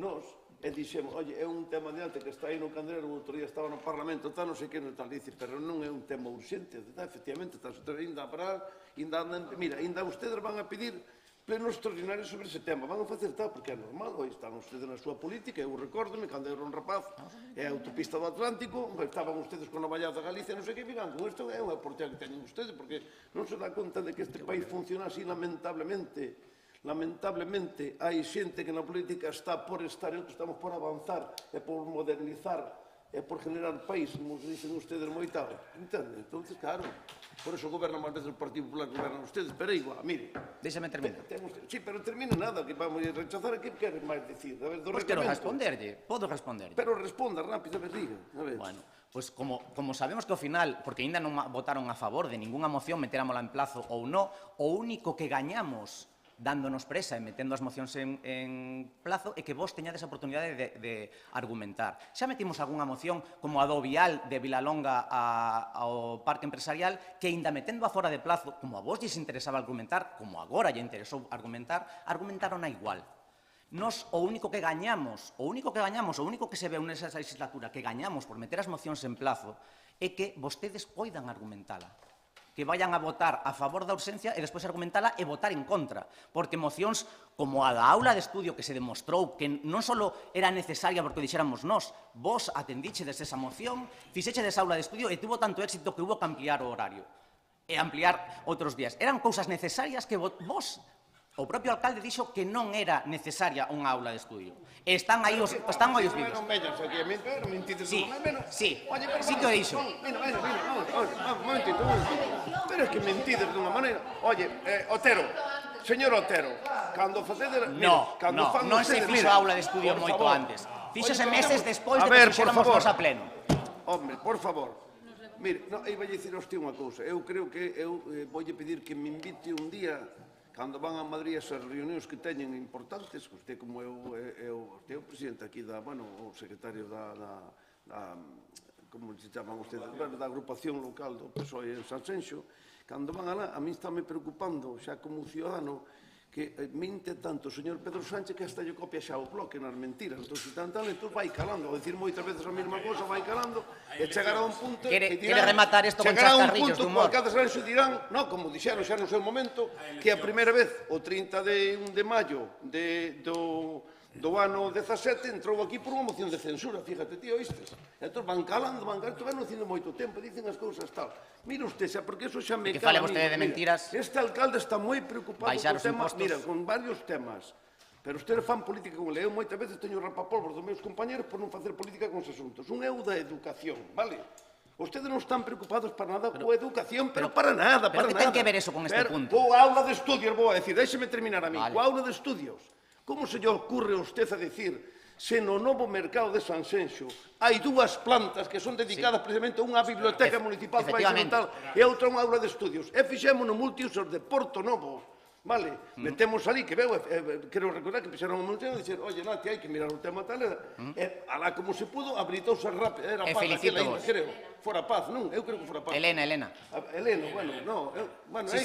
nós, e dixemos, oye, é un tema adiante que está aí no candelero, o outro día estaba no Parlamento, tal, non sei que, tal, dice, pero non é un tema urxente, efectivamente, está ainda para, mira, ainda ustedes van a pedir pleno extraordinario sobre ese tema. Van a facer tal, porque é normal, aí están ustedes na súa política, eu recórdome, cando era un rapaz, é a autopista do Atlántico, estaban ustedes con a Vallada Galicia, non sei que, miran, con isto é unha oportunidade que teñen ustedes, porque non se dá conta de que este país funciona así lamentablemente hai xente que na política está por estar, e estamos por avanzar e por modernizar e por generar país, como dicen ustedes moitado, entende? Entonces, claro, por eso gobernan máis veces o Partido Popular que gobernan ustedes, pero é igual, mire. Déxame terminar. Sí, pero termina nada, que vamos a rechazar aquí, que queres máis dicir? A ver, do Pois quero reglamento. responderlle, podo responderlle. Pero responda rápido, a ver, diga. A ver. Bueno, pois como sabemos que ao final, porque aínda non votaron a favor de ningunha moción, metéramola en plazo ou non, o único que gañamos dándonos presa e metendo as mocións en plazo é que vos teñades a oportunidade de argumentar. Xa metimos algunha moción como a do vial de Vilalonga ao parque empresarial que aínda metendo a fora de plazo, como a vos lles interesaba argumentar, como agora lle interesou argumentar, argumentaron a igual. Nos o único que se veu nesa legislatura que gañamos por meter as mocións en plazo é que vostedes poidan argumentala, que vayan a votar a favor da urxencia e despois argumentala e votar en contra. Porque mocións como a da aula de estudio que se demostrou que non só era necesaria porque o dixéramos nós, vos atendíchedes esa moción, fixéchedes aula de estudio e tuvo tanto éxito que hubo que ampliar o horario e ampliar outros días. Eran cousas necesarias que vos, o propio alcalde dixo que non era necesaria unha aula de estudio. E están aí os vídeos. Sí, sí que o dixo. Un momentito. Pero é que mentides dunha maneira. Oye, Otero, señor Otero, cando facedes... Non se fixo aula de estudio moito antes. Fíxose meses despois de que fixéramos nos a pleno. Hombre, por favor. Mire, iba a dicir a usted unha cousa. Eu creo que eu voulle pedir que me invite un día, cando van a Madrid esas reunións que teñen importantes, que usted como é o presidente aquí o secretario como se chaman ustedes, da agrupación local do PSOE en Sanxenxo, cando van alá, a mí estáme preocupando, xa como ciudadano, que mente tanto o señor Pedro Sánchez que hasta lle copia xa o bloque nas mentiras. Entón, entón vai calando, ao dicir moitas veces a mesma cousa, vai calando, e chegará a un punto... Quere rematar isto con chascarrillos de humor. Chegará a un punto que o alcalde Sanxo dirán, como dixeron xa no seu momento, que a primeira vez, o 31 de maio do ano 17, entrou aquí por unha moción de censura, fíjate, tío, oístes? Entón van calando, van haciendo moito tempo, dicen as cousas tal. Mira usted, xa, porque eso xa me cala. Que fale vostede de mentiras. Este alcalde está moi preocupado con temas, mira, con varios temas. Pero ustedes fan política con ele. Eu moitas veces teño rapapolvos dos meus compañeros por non facer política con os asuntos. Un é o da educación, vale? Ustedes non están preocupados para nada coa educación, pero para nada, para nada. Pero que ten que ver eso con este punto? Coa aula de estudios, vou a decir, déxeme terminar a mí, coa aula de estudios. Como se lle ocurre a usted a decir se no novo mercado de Sanxenxo hai dúas plantas que son dedicadas precisamente a unha biblioteca municipal e outra unha aula de estudios? E fixémonos multiusos de Porto Novo, vale? Metemos ali, que veo, quero recordar que fixeron unha multiusos e dixer, oye, Nati, hai que mirar o tema tal, e alá como se pudo, abritouse rápido, era paz aquela ainda, creo. Fora paz, non? Eu creo que fora paz. Elena. Elena, bueno, non, é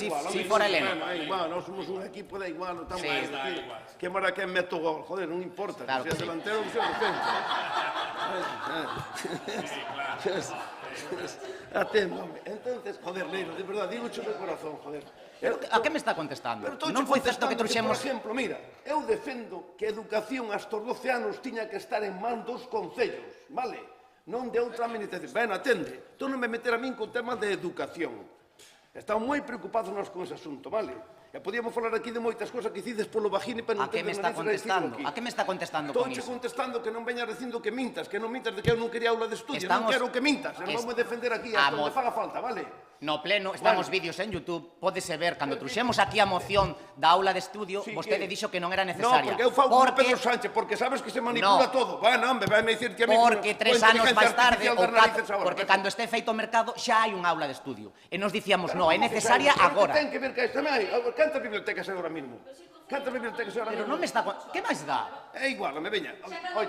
igual. Si fora Elena. É igual, nós somos un equipo, da igual, non estamos aquí. Que mara que meto gol, joder, non importa, que sea delantero ou que sea defensa. Aténdome. Entonces, joder, Leiro, de verdade, digo de corazón, joder. A que me está contestando? Non foi certo que trouxemos... Por exemplo, mira, eu defendo que a educación hasta os 12 anos tiña que estar en man dos concellos, vale? Non de outra administración. Ben, atende. Tú non me meter a min con temas de educación. Estamos moi preocupados nós con ese asunto, vale? E podíamos falar aquí de moitas cosas que cides polo vagine para non ter narices a decirlo aquí. A que me está contestando con iso? Estou contestando que non veñas dicindo que mintas, de que eu non quería aula de estudio, non quero que mintas, non vamos defender aquí hasta onde faga falta, vale? No pleno, estamos vídeos en YouTube, pódese ver, cando truxemos aquí a moción da aula de estudio, vostede dixo que non era necesaria. Non, porque eu fago con Pedro Sánchez, porque sabes que se manipula todo. Bueno, hombre, vai me dicir que a mí... Porque 3 anos máis tarde, ou 4, porque cando este feito o mercado, xa hai unha aula de estudio. E nos dicíamos, non, é necesaria agora. Ten que ver que tamén hai, cantas bibliotecas hai agora mismo? Cantas bibliotecas hai agora mismo? Pero non me está... Que máis dá? É igual, me veña. Oye...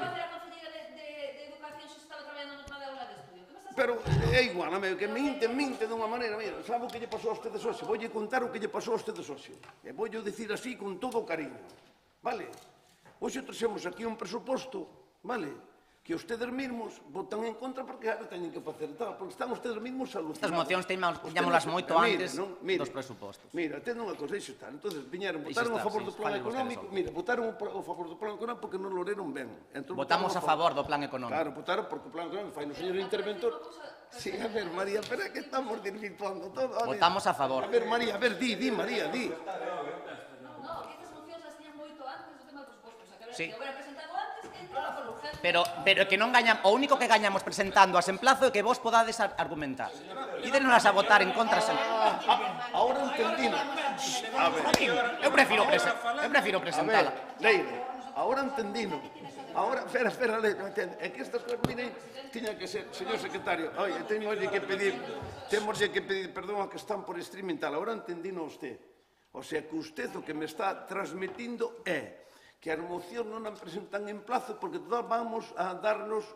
Pero é igual, que minte dunha maneira, mira, sabe o que lle pasou a ustedes hoxe? Voulle contar o que lle pasou a ustedes hoxe. E voulle dicir así con todo o cariño, vale? Hoxe trouxemos aquí un presuposto, vale? que ustedes mismos votan en contra porque ahora teñen que facer tal, porque están ustedes mismos alucinados. Estas mocións tiñámolas moito antes dos presupostos. Mira, tendo unha cosa, iso está. Entonces, viñeron, votaron a favor do plan económico, mira, votaron a favor do plan económico porque non lo leron ben. Votamos a favor do plan económico. Claro, votaron porque o plan económico fai no señor interventor. Sí, a ver, María, pero é que estamos desvirtuando todo. Votamos a favor. A ver, María, di, María, di. No, que estas mocións as tiñan moito antes do tema dos presupostos. O sea, que Sí. se hubiera presentado antes, entraba por urgencia. Pero que non gañamos, o único que gañamos presentando as en plazo é que vos podades argumentar. Pídenos a votar en contra sempre. Ahora entendino. A ver, Eu prefiro a ver, presentala. Leire, ahora entendino. Ahora, espera, Leire, é que estas cosas, mire, tiña que ser, señor secretario, teñolle que pedir perdón a que están por streaming tal, ahora entendino usted. O sea, que usted o que me está transmitindo é que as mocións non a presentan en plazo porque todas vamos a darnos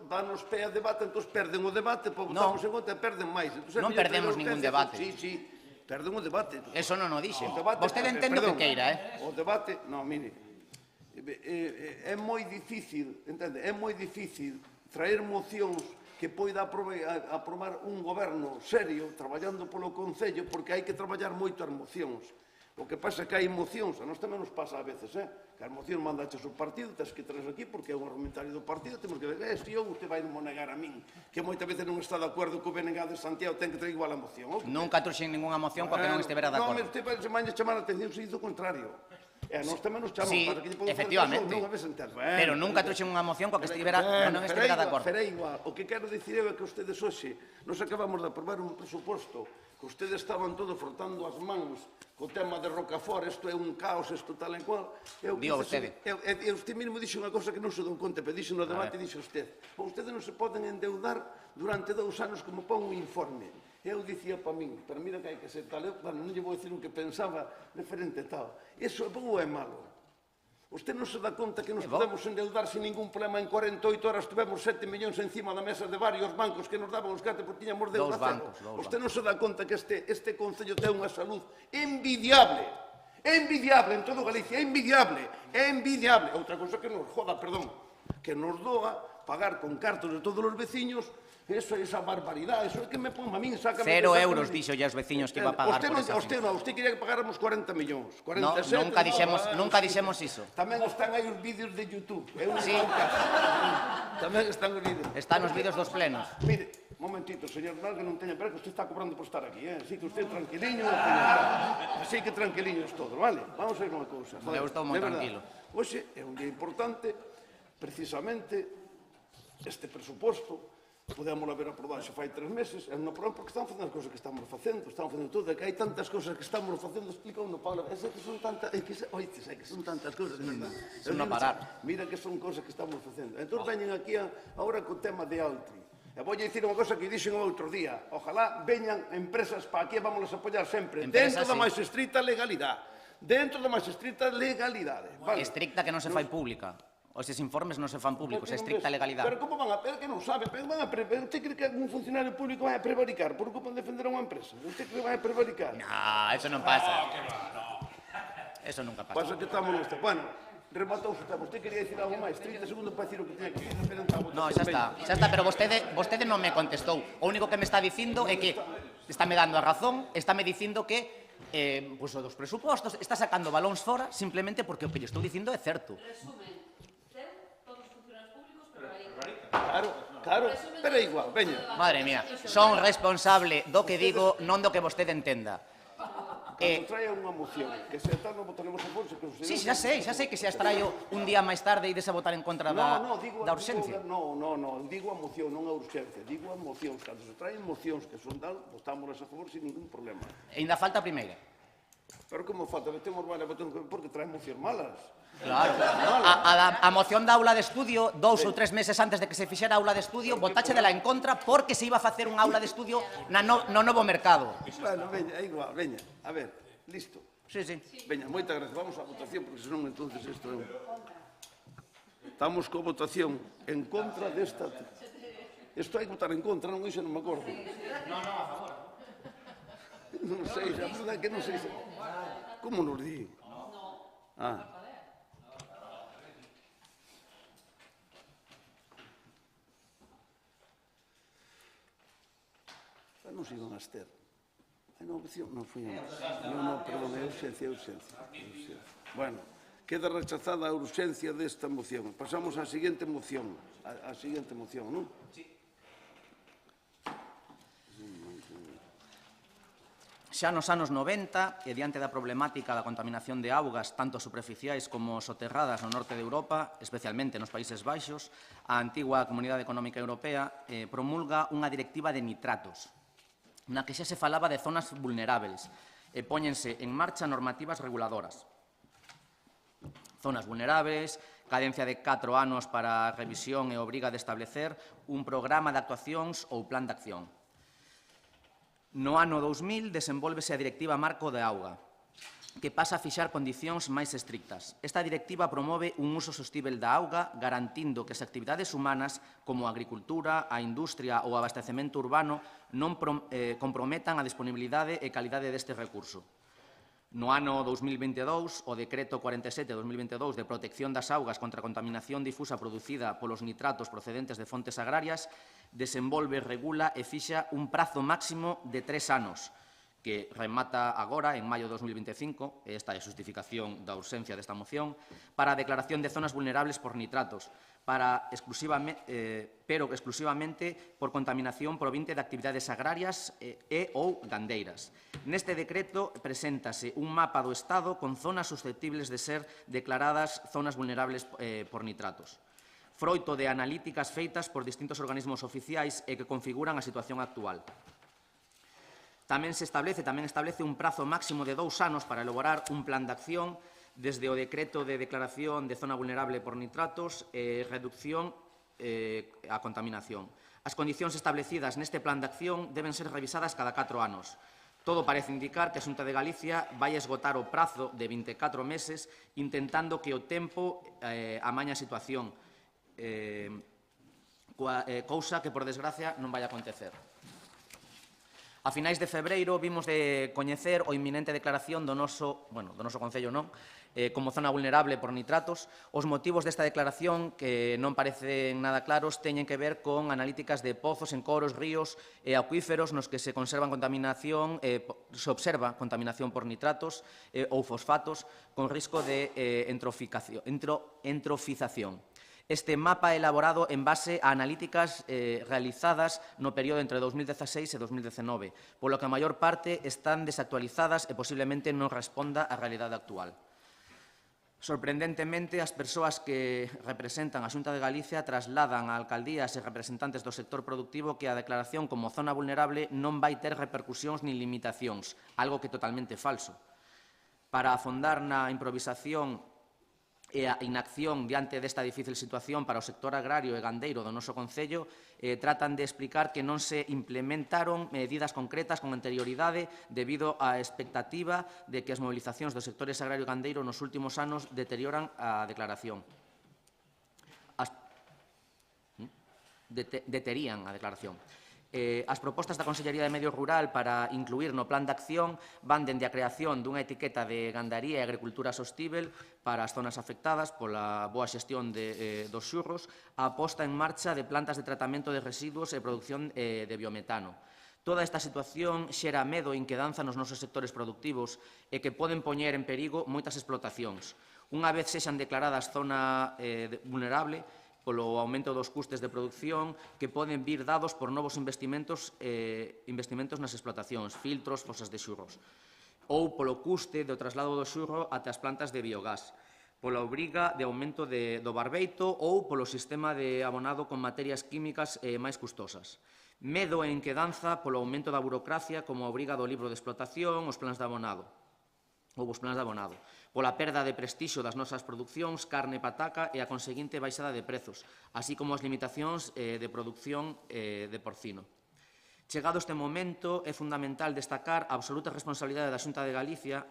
pé a debate, entón perden o debate, votamos en contra e perden máis. Non perdemos ningún debate. Sí, perden o debate. Eso non o dixe. O debate, Vostede entende o que queira, O debate, no, mire, é moi difícil, entende? É moi difícil traer mocións que poida aprobar un goberno serio traballando polo Concello porque hai que traballar moito as mocións. O que pasa é que hai mocións, a nós tamén nos pasa a veces, que as mocións mandaches o partido, tens que traes aquí porque é un argumentario do partido, temos que ver, se eu usted vai mo negar a min, que moitas veces non está de acordo co BNG de Santiago, ten que traer igual a moción. Nunca trouxen ninguna moción coa que non estivera de acordo. Non, usted vai chamar a atención se hizo o contrario. E a nós tamén nos chamamos Sí, para que lle podamos efectivamente. fazer non a veces entendo. Pero nunca trouxen unha moción coa que non estivera de acordo. Pero é igual. O que quero dicir é que ustedes hoxe nos acabamos de aprobar un presuposto que ustedes estaban todos frotando as mans co tema de Rocafort, isto é un caos, isto tal e cual. Digo vostede. E usted mesmo dixe unha cosa que non se dou conta, pero dixe no debate, dixe usted. Ustedes non se poden endeudar durante 2 anos como pon un informe. Eu dicía para min, pero mira que hai que ser tal, non lle vou dicir o que pensaba diferente tal. Iso é bo ou é malo? Usted non se dá conta que nos podemos endeudar sin ningún problema en 48 horas, tivemos 7 millóns encima da mesa de varios bancos que nos daban os cartos porque tiñamos deuda cero. Usted non se dá conta que este Concello ten unha salud envidiable. É envidiable en todo Galicia, é envidiable. Outra cosa que nos joda, perdón, que nos doa pagar con cartos de todos os veciños. Esa barbaridade, eso é que me pon a min, sácame... 0 euros dixo ya os veciños que iba a pagar por esa fin. Usted quería que pagáramos 40 millóns, 47... Nunca dixemos iso. Tamén están aí os vídeos de YouTube. Sí. Tamén están os vídeos. Están os vídeos dos plenos. Mire, un momentito, señor Nal, que non teña pena, que usted está cobrando por estar aquí, Así que usted tranquiliño, así que tranquiliños todos, vale? Vamos a ver unha cousa. Eu estou moi tranquilo. Hoxe é un día importante, precisamente, este presuposto, podemos haber aprobado xa fai 3 meses, é unha prova porque están facendo as cousas que estamos facendo, todo, que hai tantas cousas que estamos facendo, explica uno, Paula, é que son tantas, oites, que son tantas cousas, de verdad. Son a parar. Mira que son cousas que estamos facendo. Entón, veñen aquí agora co tema de Altri. E vou dicir unha cosa que dixen outro día, ojalá veñan empresas para aquí e vamos a apoiar sempre, dentro da máis estricta legalidade. Dentro da máis estricta legalidade. Estricta que non se fai pública. Eses informes non se fan públicos, é estricta legalidade. Pero como van a ver que non sabe? Usted cree que un funcionario público vai a prevaricar por culpa de defender a unha empresa? Usted cree que vai a prevaricar? No, eso non pasa. Eso nunca pasa. Pasa que estamos nesta. Bueno, rematou o tema. Usted quería dicir algo máis? 30 segundos para dicir o que tiña que dicir. No, xa está, pero vostede non me contestou. O único que me está dicindo é que estáme dando a razón, estáme dicindo que o dos presupostos está sacando balóns fora simplemente porque o que lle estou dicindo é certo. Claro, pero é igual, veña. Madre mía, son responsable do que digo, non do que vostede entenda. Cando traia unha moción, que se tal non votaremos a favor, Sí, xa sei que se as traio un día máis tarde e ides a votar en contra da urxencia. No, digo a moción, non a urxencia, digo a mocións. Cando se traen mocións que son tal, votámolas a favor sin ningún problema. E ainda falta a primeira. Pero como falta, metemos malas, porque traen mocións malas. Claro, a moción da aula de estudio, 2 ou 3 meses antes de que se fixera a aula de estudio, votache dela en contra porque se iba a facer unha aula de estudio no novo mercado. Bueno, veña, é igual, veña, a ver, listo. Sí. Veña, moitas gracias, vamos á votación, porque senón entonces isto é un... Estamos coa votación en contra desta... Isto hai que votar en contra, non iso non me acordo. No, a favor. Non sei, a verdade que non sei... Como nos di? votamos e non abster. Non, non foi a non, perdón, é urxencia. Bueno, queda rechazada a urxencia desta moción. Pasamos á seguinte moción. A seguinte moción, non? Sí. Xa nos anos 90, e diante da problemática da contaminación de augas, tanto superficiais como soterradas no norte de Europa, especialmente nos Países Baixos, a antigua Comunidade Económica Europea promulga unha directiva de nitratos, na que xa se falaba de zonas vulnerables e póñense en marcha normativas reguladoras. Zonas vulnerables, cadencia de 4 anos para a revisión e obriga de establecer un programa de actuacións ou plan de acción. No ano 2000 desenvólvese a Directiva Marco de Auga, que pasa a fixar condicións máis estrictas. Esta directiva promove un uso sostíbel da auga, garantindo que as actividades humanas, como a agricultura, a industria ou o abastecemento urbano, non comprometan a disponibilidade e calidade deste recurso. No ano 2022, o Decreto 47/2022 de protección das augas contra a contaminación difusa producida polos nitratos procedentes de fontes agrarias desenvolve, regula e fixa un prazo máximo de 3 anos, que remata agora, en maio de 2025, esta é a justificación da urxencia desta moción, para a declaración de zonas vulnerables por nitratos, pero exclusivamente por contaminación provinte de actividades agrarias e ou gandeiras. Neste decreto preséntase un mapa do Estado con zonas susceptibles de ser declaradas zonas vulnerables por nitratos, froito de analíticas feitas por distintos organismos oficiais e que configuran a situación actual. Tamén establece un prazo máximo de 2 anos para elaborar un plan de acción desde o decreto de declaración de zona vulnerable por nitratos e reducción a contaminación. As condicións establecidas neste plan de acción deben ser revisadas cada 4 anos. Todo parece indicar que a Xunta de Galicia vai esgotar o prazo de 24 meses intentando que o tempo amañe a situación, cousa que, por desgracia, non vai acontecer. A finais de febreiro vimos de coñecer o inminente declaración do noso Concello como zona vulnerable por nitratos. Os motivos desta declaración, que non parecen nada claros, teñen que ver con analíticas de pozos, encoros, ríos e acuíferos nos que se observa contaminación por nitratos ou fosfatos con risco de entrofización. Este mapa é elaborado en base a analíticas realizadas no período entre 2016 e 2019, polo que a maior parte están desactualizadas e posiblemente non responda á realidade actual. Sorprendentemente, as persoas que representan a Xunta de Galicia trasladan a alcaldías e representantes do sector productivo que a declaración como zona vulnerable non vai ter repercusións nin limitacións, algo que é totalmente falso. Para afondar na improvisación e a inacción diante desta difícil situación para o sector agrario e gandeiro do noso Concello, tratan de explicar que non se implementaron medidas concretas con anterioridade debido á expectativa de que as movilizacións dos sectores agrario e gandeiro nos últimos anos deterioran a declaración. Deterían a declaración. As propostas da Consellería de Medio Rural para incluir no plan de acción van dende a creación dunha etiqueta de gandaría e agricultura sostíbel para as zonas afectadas pola boa xestión dos xurros, a posta en marcha de plantas de tratamento de residuos e produción de biometano. Toda esta situación xera medo e inquedanza nos nosos sectores productivos e que poden poñer en perigo moitas explotacións. Unha vez sexan declaradas zona vulnerable, polo aumento dos custes de produción que poden vir dados por novos investimentos nas explotacións, filtros, fosas de xurros, ou polo custe do traslado do xurro até as plantas de biogás, pola obriga de aumento do barbeito ou polo sistema de abonado con materias químicas máis custosas. Medo e inquedanza polo aumento da burocracia como a obriga do libro de explotación, os plans de abonado, pola perda de prestixio das nosas producións, carne e pataca e a conseguinte baixada de prezos, así como as limitacións de produción de porcino. Chegado este momento, é fundamental destacar a absoluta responsabilidade da Xunta de Galicia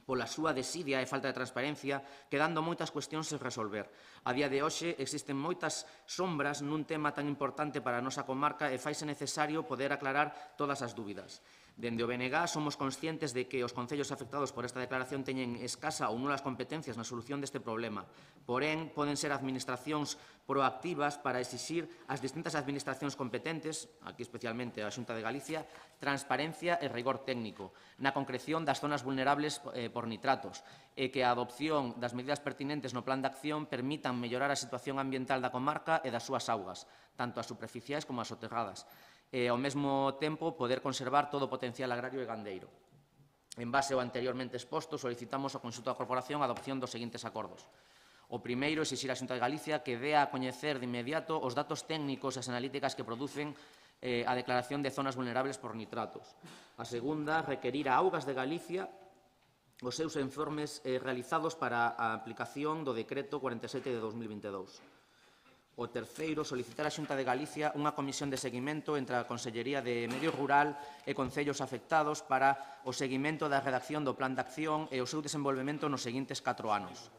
pola súa desidia e falta de transparencia, quedando moitas cuestións sen resolver. A día de hoxe existen moitas sombras nun tema tan importante para a nosa comarca e faise necesario poder aclarar todas as dúbidas. Dende o BNG somos conscientes de que os concellos afectados por esta declaración teñen escasa ou nulas competencias na solución deste problema. Porén, poden ser administracións proactivas para exixir ás distintas administracións competentes, aquí especialmente a Xunta de Galicia, transparencia e rigor técnico na concreción das zonas vulnerables por nitratos e que a adopción das medidas pertinentes no plan de acción permitan mellorar a situación ambiental da comarca e das súas augas, tanto as superficiais como as soterradas, e, ao mesmo tempo, poder conservar todo o potencial agrario e gandeiro. En base ao anteriormente exposto, solicitamos ao conxunto da corporación a adopción dos seguintes acordos. O primeiro, exixir á Xunta de Galicia que dea a coñecer de inmediato os datos técnicos e as analíticas que producen a declaración de zonas vulnerables por nitratos. A segunda, requerir a Augas de Galicia os seus informes realizados para a aplicación do Decreto 47 de 2022. O terceiro, solicitar á Xunta de Galicia unha comisión de seguimento entre a Consellería de Medio Rural e concellos afectados para o seguimento da redacción do Plan de Acción e o seu desenvolvemento nos seguintes 4 anos.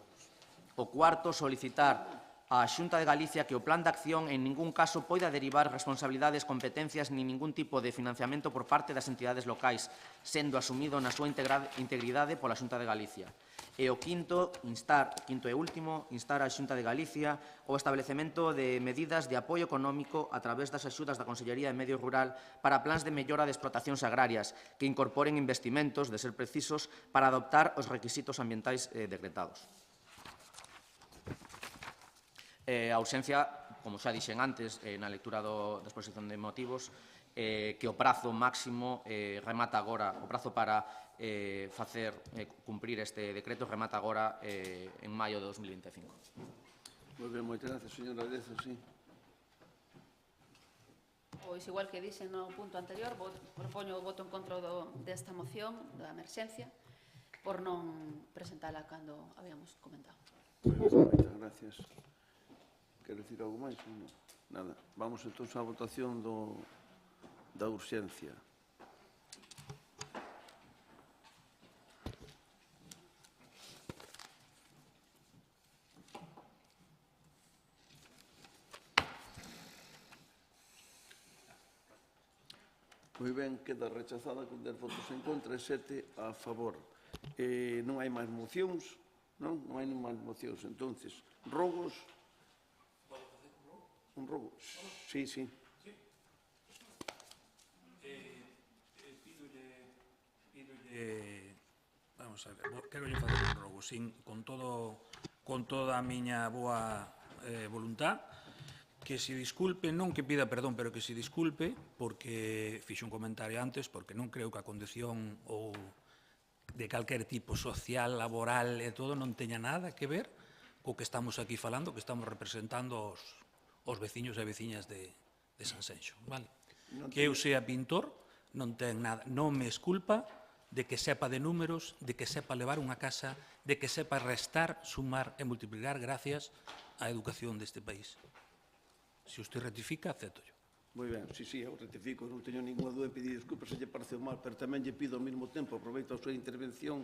O cuarto, solicitar á Xunta de Galicia que o Plan de Acción en ningún caso poida derivar responsabilidades, competencias nin ningún tipo de financiamento por parte das entidades locais, sendo asumido na súa integridade pola Xunta de Galicia. E o quinto e último, instar á Xunta de Galicia o establecemento de medidas de apoio económico a través das axudas da Consellería de Medio Rural para plans de mellora de explotacións agrarias que incorporen investimentos, de ser precisos, para adoptar os requisitos ambientais decretados. A ausencia, como xa dixen antes, na lectura da exposición de motivos, que o prazo máximo remata agora, o prazo para facer cumprir este decreto remata agora en maio de 2025. Moi ben, moitas gracias, señora Arezo, sí. Pois, igual que dixen no punto anterior, propoño o voto en contra desta moción da emerxencia por non presentala cando habíamos comentado. Moitas gracias. Quer dicir algo máis? Nada. Vamos entón á votación da urxencia. Moi ben, queda rechazada con 10 votos en contra e 7 a favor. Non hai máis mocións, non? Non hai máis mocións. Entonces, rogos... Un rogo? Sí, sí. Vamos a ver, quero lle facer un rogo, con toda a miña boa voluntad, que se disculpe, non que pida perdón, pero que se disculpe, porque fixe un comentario antes, porque non creo que a condición ou de calquer tipo social, laboral e todo non teña nada que ver co que estamos aquí falando, que estamos representando os veciños e veciñas de Sanxenxo, vale? Que eu sea pintor non ten nada, non me esculpa de que sepa de números, de que sepa levar unha casa, de que sepa restar, sumar e multiplicar gracias á educación deste país. Se usted rectifica, acepto yo. Moi ben, sí, eu rectifico, non teño ninguna dúda de pedir desculpas se lle pareceu mal, pero tamén lle pido ao mesmo tempo, aproveito a súa intervención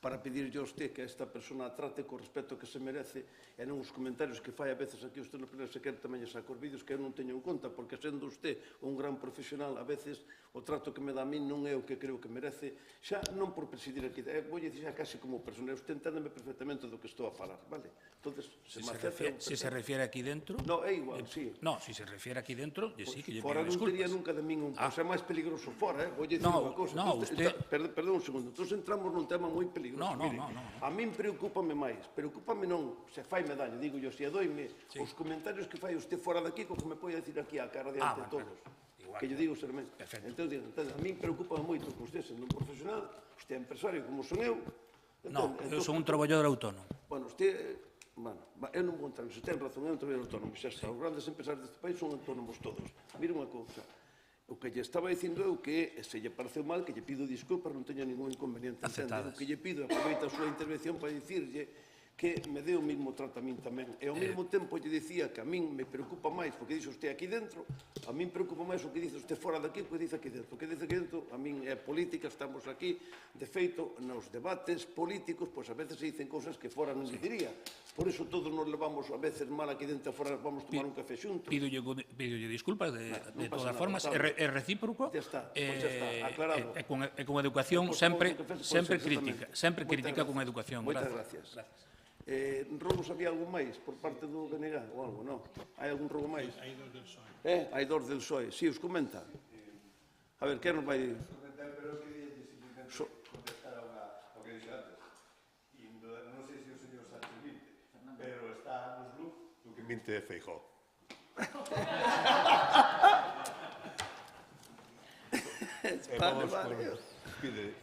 para pedirlle a usted que esta persona trate co respeto que se merece e non os comentarios que fai a veces aquí usted no pleno se quer tamén lle saco os vídeos que eu non teño en conta, porque sendo usted un gran profesional, a veces o trato que me dá a min non é o que creo que merece, xa non por presidir aquí, vou dicir xa casi como persona, usted enténdeme perfectamente do que estou a falar, vale? Entonces, Si se refiere aquí dentro... No, é igual, sí. No, si se refiere aquí dentro, sí que lle pido Fora non disculpas. tería nunca de min un cousa, é máis peligroso fora, vou dicir No, unha cousa. no, usted... Perdón un segundo, entón entramos nun tema moi peligroso. No. A min preocúpame máis, preocúpame non, se fai daño, digo yo, se doime os comentarios que fai usted fora daqui, co que me pode decir aquí a cara diante de todos. Que yo digo sermente. Entón, a min preocupa moito que usted sendo un profesional, usted é empresario como son eu. No, eu son un traballador autónomo. Bueno, usted... Bueno, eu non vou entrar, se ten razón, é un traballador autónomo, xa está, os grandes empresarios deste país son autónomos todos. Mire unha cousa, o que lle estaba dicindo eu que se lle pareceu mal, que lle pido disculpas, non teño ningún inconveniente. Aceptadas. O que lle pido, aproveita a súa intervención para dicirlle que me dé o mismo trato a min tamén. E ao mesmo tempo lle dicía que a min me preocupa máis o que dixe usted aquí dentro, a min preocupa máis o que dice usted fora daqui, o que dice aquí dentro. O que dice aquí dentro, a min é política, estamos aquí, de feito, nos debates políticos, pois a veces se dicen cousas que fora non diría. Por iso todos nos levamos a veces mal aquí dentro, fora vamos tomar un café xuntos. Pídolle disculpas de todas formas, nada, é recíproco, Ya está, pois ya está, aclarado. e con educación Pois sempre tomamos un café, pois, sempre exactamente. crítica con educación. Moitas gracias. Robos, había algo máis por parte do BNG ou algo, non? Hai algún robo máis? Hai dos del PSOE. Hai dos del PSOE. Si, os comenta. A ver, que nos vai... Pero quería simplemente contestar ao que dixo antes. Non sei se o señor Sánchez minte, pero está nos luz do que minte é Feijóo. Vale. Pide.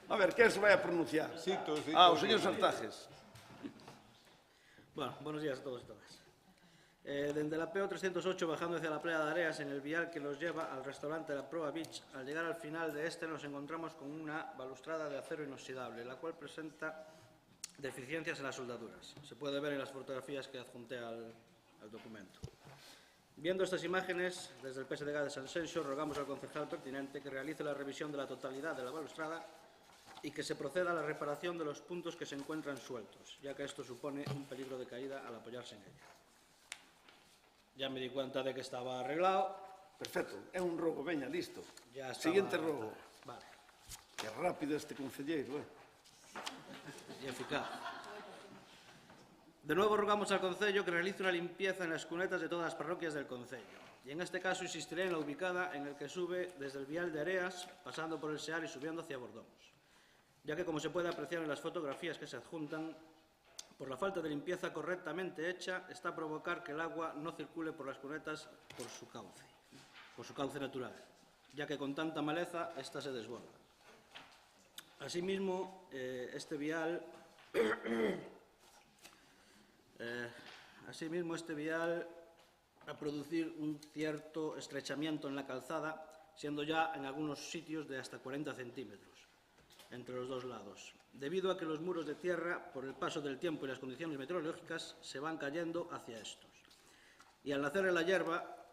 A ver, quen se vai a pronunciar? O señor Santajes. Bueno, buenos días a todos y todas. Desde la PO 308, bajando hacia la playa de Areas, en el vial que nos lleva al restaurante La Proa Beach, al llegar al final de este nos encontramos con una balustrada de acero inoxidable, la cual presenta deficiencias en las soldaduras. Se puede ver en las fotografías que adjunté al documento. Viendo estas imágenes, desde el PSDG de San Xenxo, rogamos al concejal pertinente que realice la revisión de la totalidad de la balustrada y que se proceda a la reparación de los puntos que se encuentran sueltos, ya que esto supone un peligro de caída al apoyarse en ella. Ya me di cuenta de que estaba arreglado. Perfecto, é un robo, veña, listo. Ya estaba... Siguiente robo. Vale. Que rápido este concelleiro, Y eficaz. De nuevo rogamos al Concello que realice una limpieza en las cunetas de todas las parroquias del Concello. Y en este caso insistiré en la ubicada en el que sube desde el vial de Areas, pasando por el Sear y subiendo hacia Bordomos, ya que, como se puede apreciar en las fotografías que se adjuntan, por la falta de limpieza correctamente hecha, está a provocar que el agua no circule por las cunetas por su cauce natural, ya que con tanta maleza ésta se desborda. Asimismo, este vial va a producir un cierto estrechamiento en la calzada, siendo ya en algunos sitios de hasta 40 centímetros entre los dos lados, debido a que los muros de tierra, por el paso del tiempo y las condiciones meteorológicas, se van cayendo hacia estos. Y al nacer en la hierba,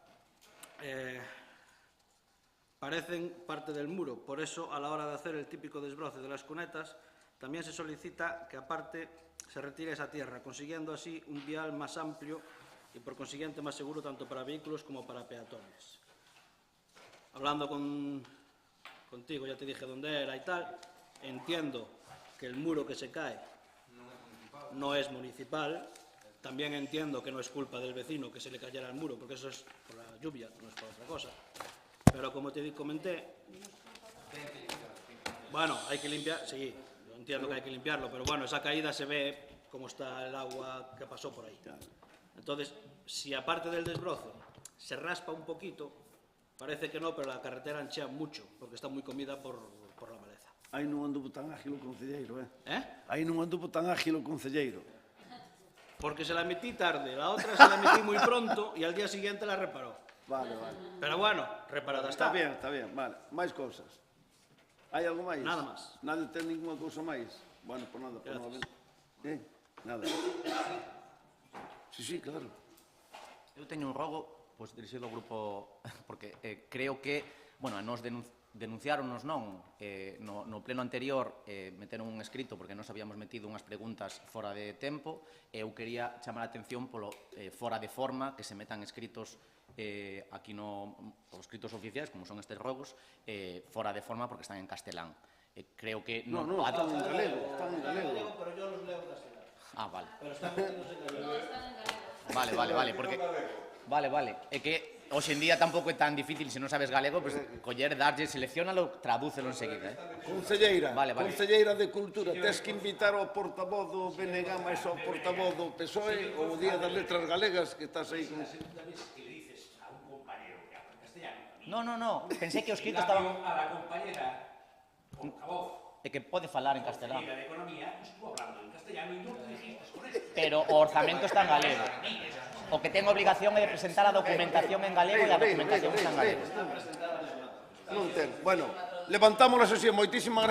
parecen parte del muro. Por eso, a la hora de hacer el típico desbroce de las cunetas, también se solicita que aparte se retire esa tierra, consiguiendo así un vial más amplio y, por consiguiente, más seguro tanto para vehículos como para peatones. Hablando contigo, ya te dije dónde era y tal. Entiendo que el muro que se cae no es municipal. También entiendo que no es culpa del vecino que se le cayera el muro, porque eso es por la lluvia, no es por otra cosa. Pero como te comenté, bueno, hay que limpiar, sí, yo entiendo que hay que limpiarlo, pero bueno, esa caída se ve cómo está el agua que pasó por ahí. Entonces, si aparte del desbroce se raspa un poquito, parece que no, pero la carretera anchea mucho, porque está muy comida por la maleza. Aí non anduvo tan ágil o concelleiro, Aí non anduvo tan ágil o concelleiro. Porque se la metí tarde, la otra se la metí muy pronto y al día siguiente la reparó. Vale. Pero bueno, reparada está. Está bien, vale. Máis cousas. Hai algo máis? Nada máis. Nada ten ninguna cousa máis? Bueno, pues nada, por non haber... Nada. Sí, claro. Eu teño un rogo, pois, dirixido ao grupo, porque creo que, bueno, nos denunciáronos non, no pleno anterior meteron un escrito porque nos habíamos metido unhas preguntas fora de tempo, e eu quería chamar a atención polo fora de forma que se metan escritos aquí os escritos oficiais, como son estes rogos, fora de forma porque están en castelán. Creo que... No, están en galego, Pero yo los leo en castelán. Ah, vale. Pero están metidos en galego. Vale, porque... Vale, é que hoxe en día tampouco é tan difícil, se non sabes galego, pois coller, darlle, seleccionalo, tradúcelo enseguida. Concelleira, Vale. Concelleira de Cultura, tes que invitar ao portavoz do BNG máis ao portavoz do PSOE o Día das Letras Galegas, que estás aí con... No, pensei que os escritos estaban... A la compañera portavoz É que pode falar en castelán. de Economía, estuvo hablando en castellano y no te dijiste con eso. Pero o orzamento está en galego. O que ten obligación é de presentar a documentación en galego e a documentación está en galego. Non ten. Bueno, levantamos a sesión. Moitísimas gracias.